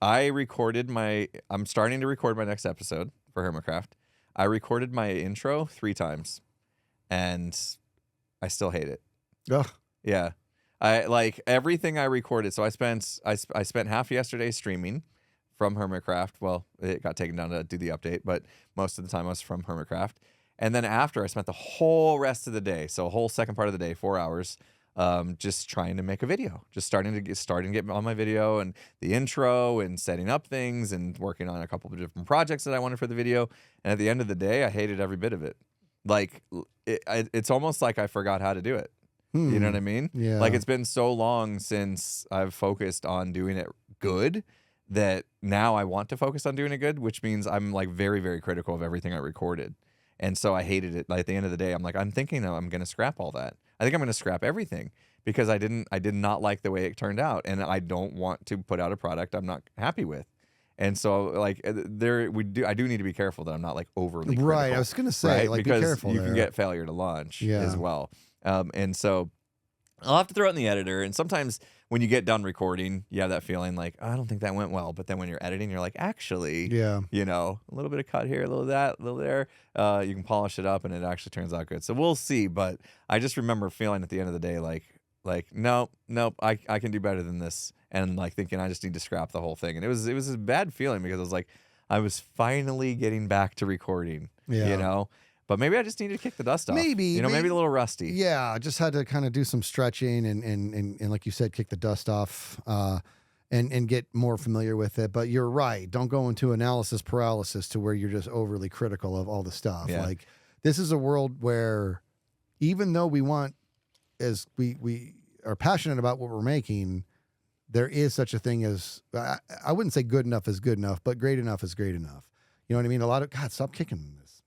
I'm starting to record my next episode for Hermitcraft. I recorded my intro 3 times, and I still hate it. Ugh. Yeah. I like everything I recorded. So I spent half yesterday streaming from Hermitcraft. Well, it got taken down to do the update, but most of the time I was from Hermitcraft. And then after, I spent the whole rest of the day, so a whole second part of the day, 4 hours, just trying to make a video, just starting to get on my video and the intro and setting up things and working on a couple of different projects that I wanted for the video. And at the end of the day, I hated every bit of it. Like it's almost like I forgot how to do it. You know what I mean? Yeah. Like it's been so long since I've focused on doing it good that now I want to focus on doing it good, which means I'm like very, very critical of everything I recorded. And so I hated it. Like at the end of the day, I'm like, I'm thinking I'm going to scrap all that. I think I'm going to scrap everything because I did not like the way it turned out, and I don't want to put out a product I'm not happy with. And so, like, I do need to be careful that I'm not like overly critical, right. I was gonna say, right? like, because be careful. you can get failure to launch Yeah. as well. And so I'll have to throw it in the editor. And sometimes when you get done recording, you have that feeling like, I don't think that went well. But then when you're editing, you're like, actually, Yeah. you know, a little bit of cut here, a little of that, a little there. You can polish it up, and it actually turns out good. So we'll see. But I just remember feeling at the end of the day like nope, I can do better than this. And like thinking I just need to scrap the whole thing. And it was a bad feeling because I was like, I was finally getting back to recording, you know, but maybe I just needed to kick the dust off. Maybe a little rusty. Yeah. I just had to kind of do some stretching and like you said, kick the dust off, and get more familiar with it. But you're right. Don't go into analysis paralysis to where you're just overly critical of all the stuff. Yeah. Like, this is a world where even though we want, as we are passionate about what we're making, there is such a thing as, I wouldn't say good enough is good enough, but great enough is great enough. You know what I mean? A lot of, God, stop kicking this.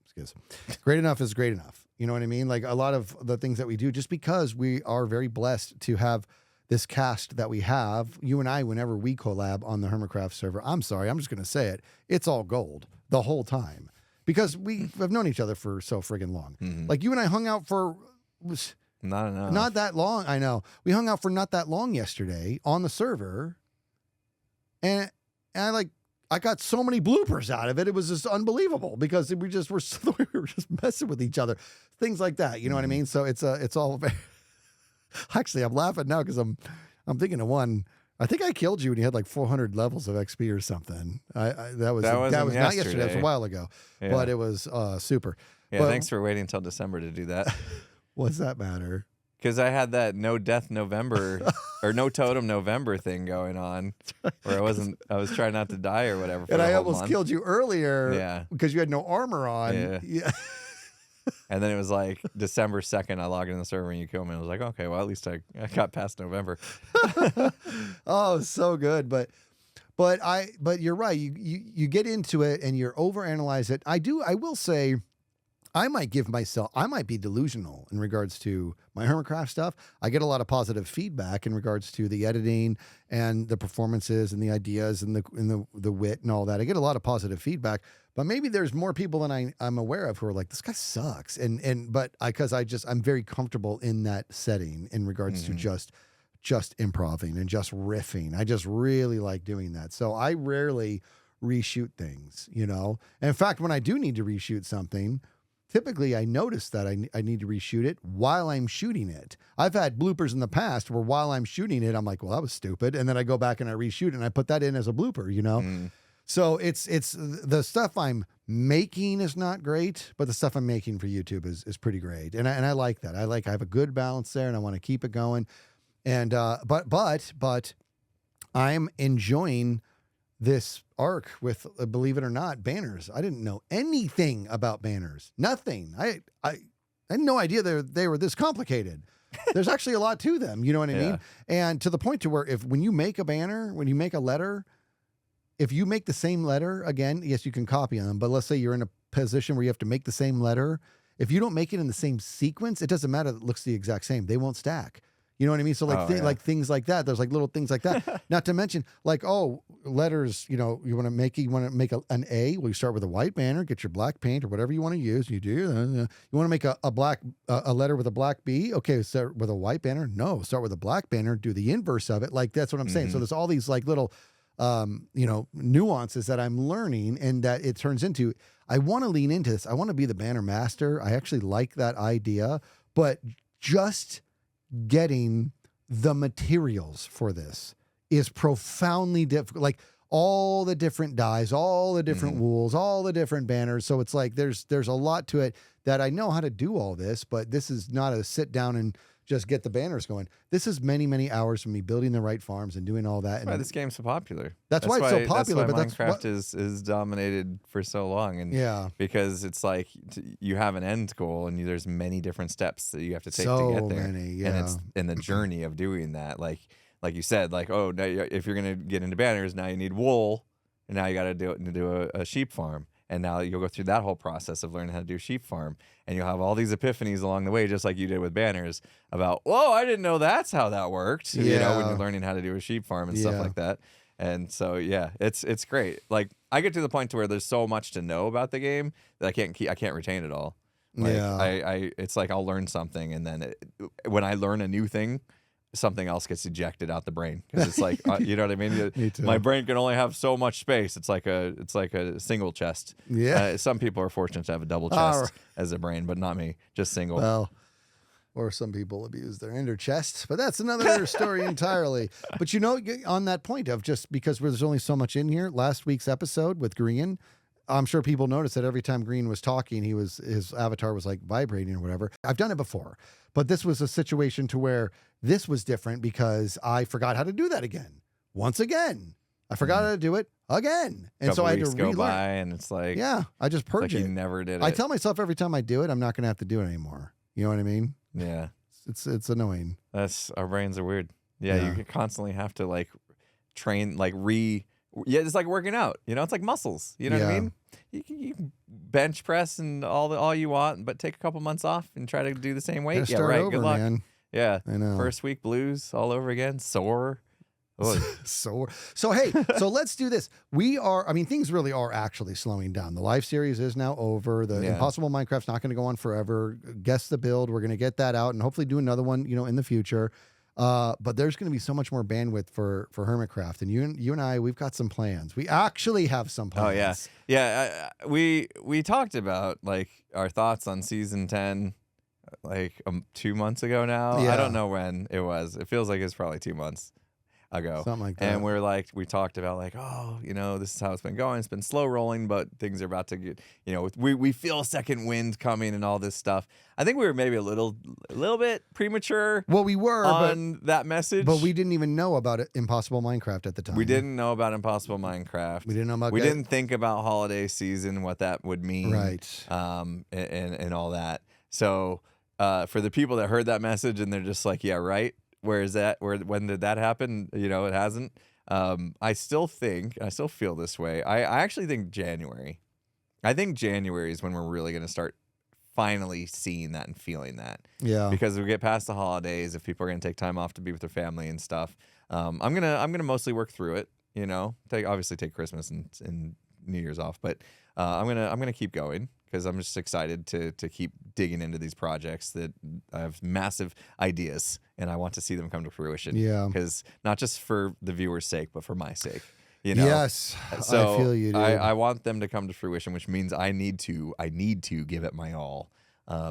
Great enough is great enough. You know what I mean? Like, a lot of the things that we do, just because we are very blessed to have this cast that we have, you and I, whenever we collab on the Hermitcraft server, I'm sorry, I'm just going to say it, it's all gold the whole time. Because we have known each other for so friggin' long. Mm-hmm. Like, you and I hung out for... Not enough. Not that long. I know. We hung out for not that long yesterday on the server. And I got so many bloopers out of it. It was just unbelievable because we were just messing with each other. Things like that. You know what I mean? So it's all very... Actually, I'm laughing now because I'm thinking of one. I think I killed you when you had like 400 levels of XP or something. That was not yesterday. That was a while ago. Yeah. But it was super. Yeah, but, thanks for waiting until December to do that. What's that matter? Because I had that no death November or no totem November thing going on, where I was trying not to die or whatever. For and the I whole almost month. killed you earlier, because you had no armor on. Yeah. And then it was like December 2nd, I logged in the server and you killed me. I was like, okay, well, at least I got past November. Oh, so good, but you're right. You get into it and you're overanalyze it. I will say, I might be delusional in regards to my Hermitcraft stuff. I get a lot of positive feedback in regards to the editing and the performances and the ideas and the wit and all that. I get a lot of positive feedback, but maybe there's more people than I'm aware of who are like, this guy sucks. Because I'm very comfortable in that setting in regards to just improving and just riffing. I just really like doing that. So I rarely reshoot things, you know? And in fact, when I do need to reshoot something, typically I notice that I need to reshoot it while I'm shooting it. I've had bloopers in the past where while I'm shooting it, I'm like, well, that was stupid. And then I go back and I reshoot it and I put that in as a blooper, you know? So it's the stuff I'm making is not great, but the stuff I'm making for YouTube is pretty great. And I like that. I have a good balance there and I want to keep it going. And, but I'm enjoying this arc with, believe it or not, banners. I didn't know anything about banners. Nothing. I had no idea they were this complicated. There's actually a lot to them. You know what I mean? And to the point to where when you make a banner, when you make a letter, if you make the same letter again, yes, you can copy them. But let's say you're in a position where you have to make the same letter. If you don't make it in the same sequence, it doesn't matter. It looks the exact same. They won't stack. You know what I mean? So like things like that. There's like little things like that. Not to mention like, letters, you know, you want to make an A. Well, you start with a white banner, get your black paint or whatever you want to use. You do. You want to make a letter with a black B. Okay, start with a white banner. No, start with a black banner. Do the inverse of it. Like that's what I'm saying. So there's all these like little, nuances that I'm learning, and that it turns into. I want to lean into this. I want to be the banner master. I actually like that idea, but just getting the materials for this is profoundly difficult. Like all the different dyes, all the different wools, all the different banners. So it's like there's a lot to it that I know how to do all this, but this is not a sit down and just get the banners going. This is many, many hours of me building the right farms and doing all that. That's why this game's so popular. That's why it's so popular. That's why Minecraft is dominated for so long. And because it's like you have an end goal and there's many different steps that you have to take to get there. And it's in the journey of doing that. Like you said, like, now if you're gonna get into banners, now you need wool, and now you got to do a sheep farm. And now you'll go through that whole process of learning how to do sheep farm. And you'll have all these epiphanies along the way, just like you did with banners, about, whoa, I didn't know that's how that worked. You know, when you're learning how to do a sheep farm and stuff like that. And so, yeah, it's great. Like, I get to the point to where there's so much to know about the game that I can't retain it all. Like, it's like I'll learn something, and then when I learn a new thing, something else gets ejected out the brain, because it's like you know what I mean. Me too. My brain can only have so much space. It's like a single chest. Yeah. Some people are fortunate to have a double chest as a brain, but not me. Just single. Well, or some people abuse their inner chest, but that's another story entirely. But you know, on that point of just because there's only so much in here, last week's episode with Green, I'm sure people noticed that every time Green was talking, his avatar was like vibrating or whatever. I've done it before, but this was a situation to where this was different because I forgot how to do that again. Once again, I forgot how to do it again, and so I had to go relearn. by, and it's like, yeah, I just purge like it. you never did it. I tell myself every time I do it, I'm not going to have to do it anymore. You know what I mean? Yeah, it's annoying. Our brains are weird. Yeah, you constantly have to like train, like Yeah, it's like working out. You know, it's like muscles. You know what I mean? You can bench press and all you want, but take a couple months off and try to do the same weight. Yeah, right. Good luck. Man. Yeah, I know. First week blues all over again. Sore. So hey, so let's do this. Things really are actually slowing down. The live series is now over. The Impossible Minecraft's not going to go on forever. Guess the build. We're going to get that out and hopefully do another one, in the future. But there's going to be so much more bandwidth for Hermitcraft, and you and I, we've got some plans. We actually have some plans. Oh yeah. We talked about like our thoughts on season 10 like 2 months ago now. I don't know when it was. It feels like it's probably 2 months ago. Something like that. And we talked about like, this is how it's been going. It's been slow rolling, but things are about to get, we feel a second wind coming and all this stuff. I think we were maybe a little bit premature. Well, we were on that message, but we didn't even know about Impossible Minecraft at the time. We didn't know about Impossible Minecraft. We didn't know about. We didn't think about holiday season, what that would mean, right? And all that. So for the people that heard that message and they're just like, yeah, right. Where is that? When did that happen? It hasn't. I still feel this way. I actually think January. I think January is when we're really going to start finally seeing that and feeling that. Yeah. Because we get past the holidays, if people are going to take time off to be with their family and stuff. I'm gonna mostly work through it. Obviously take Christmas and New Year's off, but I'm gonna keep going. Because I'm just excited to keep digging into these projects that I have massive ideas and I want to see them come to fruition. Yeah. Because not just for the viewer's sake, but for my sake. Yes. So I feel you, dude. I want them to come to fruition, which means I need to give it my all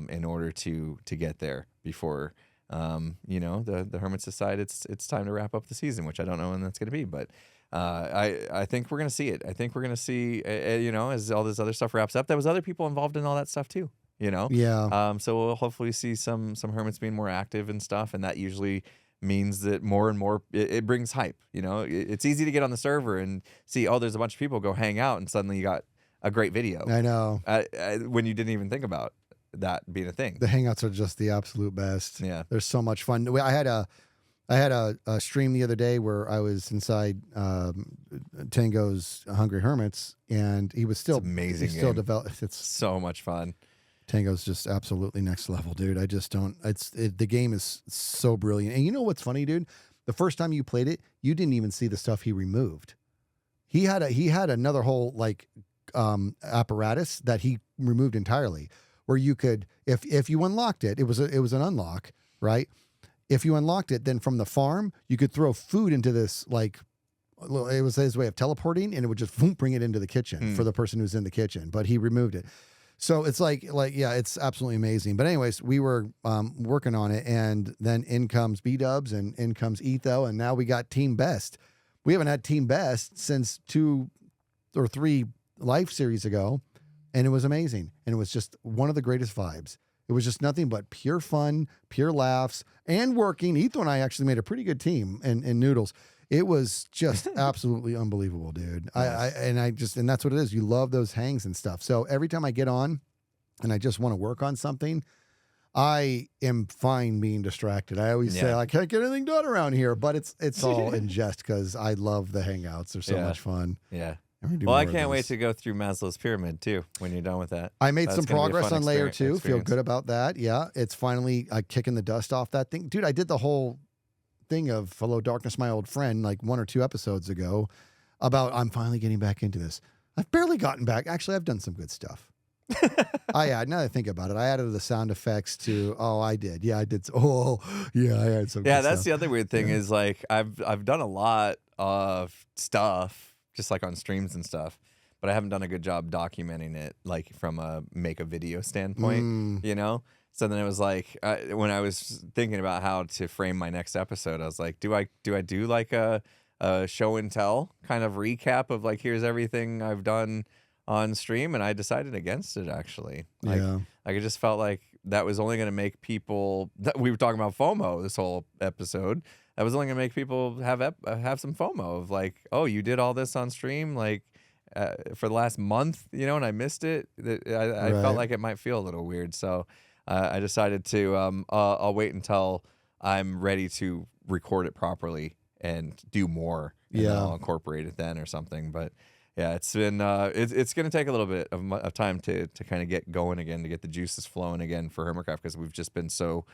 in order to get there before the Hermits decide it's time to wrap up the season, which I don't know when that's going to be, but. I think we're going to see it. I think we're going to see, as all this other stuff wraps up, there was other people involved in all that stuff too, Yeah. So we'll hopefully see some Hermits being more active and stuff. And that usually means that more and more, it brings hype, it's easy to get on the server and see, there's a bunch of people go hang out and suddenly you got a great video. I know. When you didn't even think about that being a thing. The Hangouts are just the absolute best. Yeah. They're so much fun. I had a stream the other day where I was inside Tango's Hungry Hermits, and he was still amazing. He's still developed. It's so much fun. Tango's just absolutely next level, dude. I just don't. The game is so brilliant. And you know what's funny, dude? The first time you played it, you didn't even see the stuff he removed. He had another whole apparatus that he removed entirely, where you could, if you unlocked it, it was an unlock, right? If you unlocked it, then from the farm, you could throw food into this, it was his way of teleporting, and it would just bring it into the kitchen for the person who's in the kitchen. But he removed it. So it's it's absolutely amazing. But anyways, we were working on it, and then in comes B-Dubs, and in comes Etho, and now we got Team Best. We haven't had Team Best since 2 or 3 live series ago, and it was amazing. And it was just one of the greatest vibes. It was just nothing but pure fun, pure laughs, and working. Etho and I actually made a pretty good team in Noodles. It was just absolutely unbelievable, dude. Yes. And that's what it is. You love those hangs and stuff. So every time I get on and I just want to work on something, I am fine being distracted. I always say I can't get anything done around here, but it's all in jest because I love the Hangouts. They're so much fun. Yeah. I'm gonna do Well, more I of can't wait those. to go through Maslow's pyramid too when you're done with that. I made That's some gonna be a progress fun on layer experience. 2. Feel good about that. Yeah, it's finally kicking the dust off that thing. Dude, I did the whole thing of Hello Darkness, My Old Friend, like 1 or 2 episodes ago about I'm finally getting back into this. I've barely gotten back. Actually, I've done some good stuff. Now that I think about it, I added the sound effects to. Oh, I did. Yeah, I did. Oh, yeah, I had some. Yeah, good that's stuff. the other weird thing is like I've done a lot of stuff just like on streams and stuff, but I haven't done a good job documenting it like from a make a video standpoint, you know? So then it was like when I was thinking about how to frame my next episode, I was like, do I do like a show and tell kind of recap of like here's everything I've done on stream, and I decided against it actually. Like, Yeah. like I just felt like that was only going to make people. We were talking about FOMO this whole episode. That was only going to make people have some FOMO of like, oh, you did all this on stream like for the last month, you know, and I missed it. I felt like it might feel a little weird, so I decided to. I'll wait until I'm ready to record it properly and do more. And then I'll incorporate it then or something, but. Yeah, it's been it's going to take a little bit of time to kind of get going again, to get the juices flowing again for Hermitcraft, because we've just been so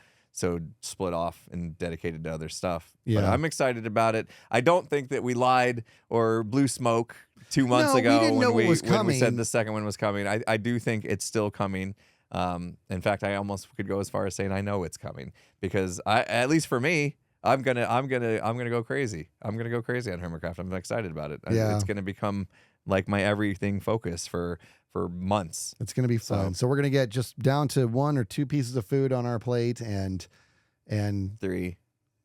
split off and dedicated to other stuff. Yeah. But I'm excited about it. I don't think that we lied or blew smoke 2 months No, ago we didn't know when it was when we said coming. the second one was coming. I do think it's still coming. In fact, I almost could go as far as saying I know it's coming, because at least for me, I'm gonna go crazy. I'm gonna go crazy on Hermitcraft. I'm excited about it. Yeah. It's gonna become like my everything focus for months. It's going to be fun. So we're going to get just down to 1 or 2 pieces of food on our plate and 3.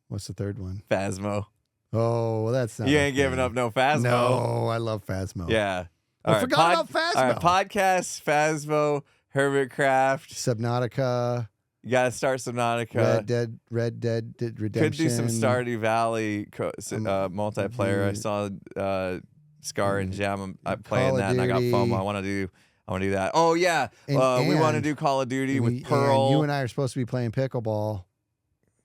What's the third one? Phasmo. Oh, well, that's not. You ain't giving up no Phasmo. No, I love Phasmo. Yeah. I forgot about Phasmo. All right, podcast, Phasmo, Hermitcraft. Subnautica. You gotta start Subnautica. Red Dead Redemption. Could do some Stardew Valley multiplayer. I saw Scar and Jam playing that, and I got FOMO. I want to do that. Oh yeah, we want to do Call of Duty with Pearl. And you and I are supposed to be playing pickleball.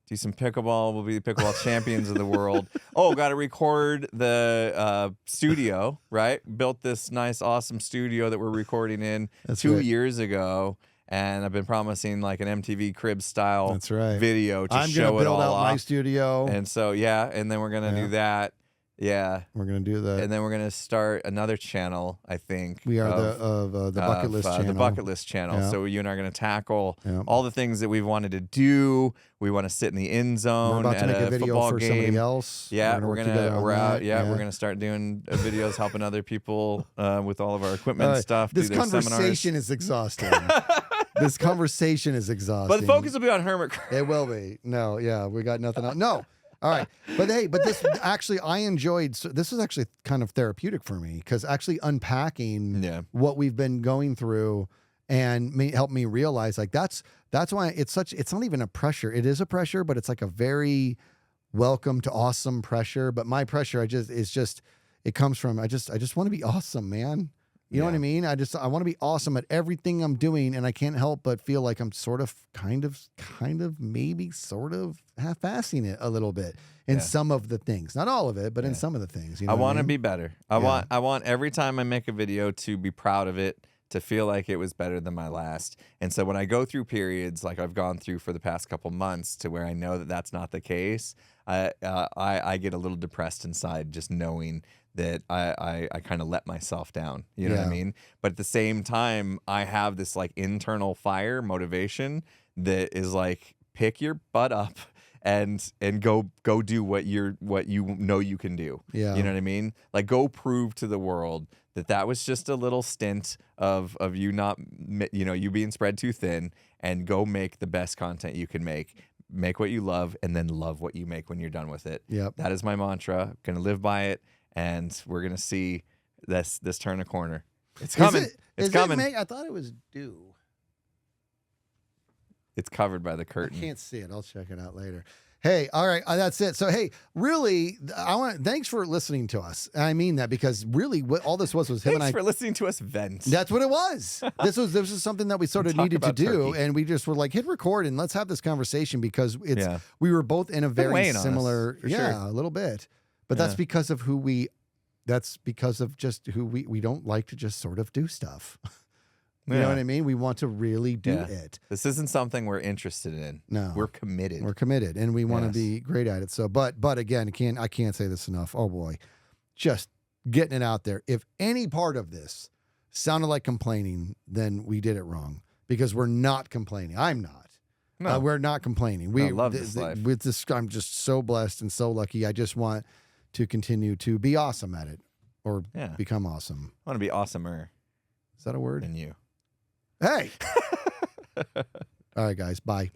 Do some pickleball. We'll be the pickleball champions of the world. Oh, got to record the studio, right? Built this nice, awesome studio that we're recording in 2 years ago. And I've been promising like an MTV Cribs style video to I'm show gonna it build all out off. my studio. And so, and then we're going to do that. Yeah. We're going to do that. And then we're going to start another channel, I think. We are the Bucket List channel. The Bucket List channel. Yeah. So you and I are going to tackle all the things that we've wanted to do. We want to sit in the end zone We're about to make at a video football for game. somebody else. Yeah, we're going to start doing videos helping other people with all of our equipment stuff. This do their conversation is exhausting. This conversation is exhausting. But the focus will be on Hermitcraft. It will be. No, yeah, we got nothing else. No. All right. But hey, this actually, I enjoyed, this was actually kind of therapeutic for me, because actually unpacking what we've been going through and helped me realize like that's why it's not even a pressure. It is a pressure, but it's like a very welcome to awesome pressure. But my pressure, it comes from, I just want to be awesome, man. You know what I mean? I want to be awesome at everything I'm doing, and I can't help but feel like I'm sort of, kind of, maybe sort of half-assing it a little bit in some of the things. Not all of it, but in some of the things. You know I want to mean? be better. I want every time I make a video to be proud of it, to feel like it was better than my last. And so when I go through periods like I've gone through for the past couple months to where I know that that's not the case, I get a little depressed inside just knowing that I kind of let myself down. You know what I mean? But at the same time, I have this like internal fire motivation that is like, pick your butt up and go do what you know you can do. Yeah. You know what I mean? Like, go prove to the world that was just a little stint of you not, you being spread too thin, and go make the best content you can make. Make what you love, and then love what you make when you're done with it. Yep. That is my mantra. Gonna live by it, and we're gonna see this turn a corner. It's coming. It's coming. I thought it was due. It's covered by the curtain. I can't see it. I'll check it out later. Hey, all right, that's it. So, hey, really, thanks for listening to us. I mean that, because really, what all this was him Thanks and I. for listening to us vent. That's what it was. This was something that we sort of Talk needed to about do, turkey. and we just were like, hit record and let's have this conversation, because we were both in a very weighing on us, similar, for sure. a little bit, but that's because of who we that's because of just who we don't like to just sort of do stuff. You Yeah. know what I mean? We want to really do Yeah. it. This isn't something we're interested in. No. We're committed. We're committed, and we want to Yes. be great at it. So, but again, I can't say this enough. Oh boy, just getting it out there. If any part of this sounded like complaining, then we did it wrong because we're not complaining. I'm not. No. We're not complaining. I love this life. With this, I'm just so blessed and so lucky. I just want to continue to be awesome at it, or Yeah. become awesome. I want to be awesomer Is that a word? than you. Hey. All right, guys. Bye.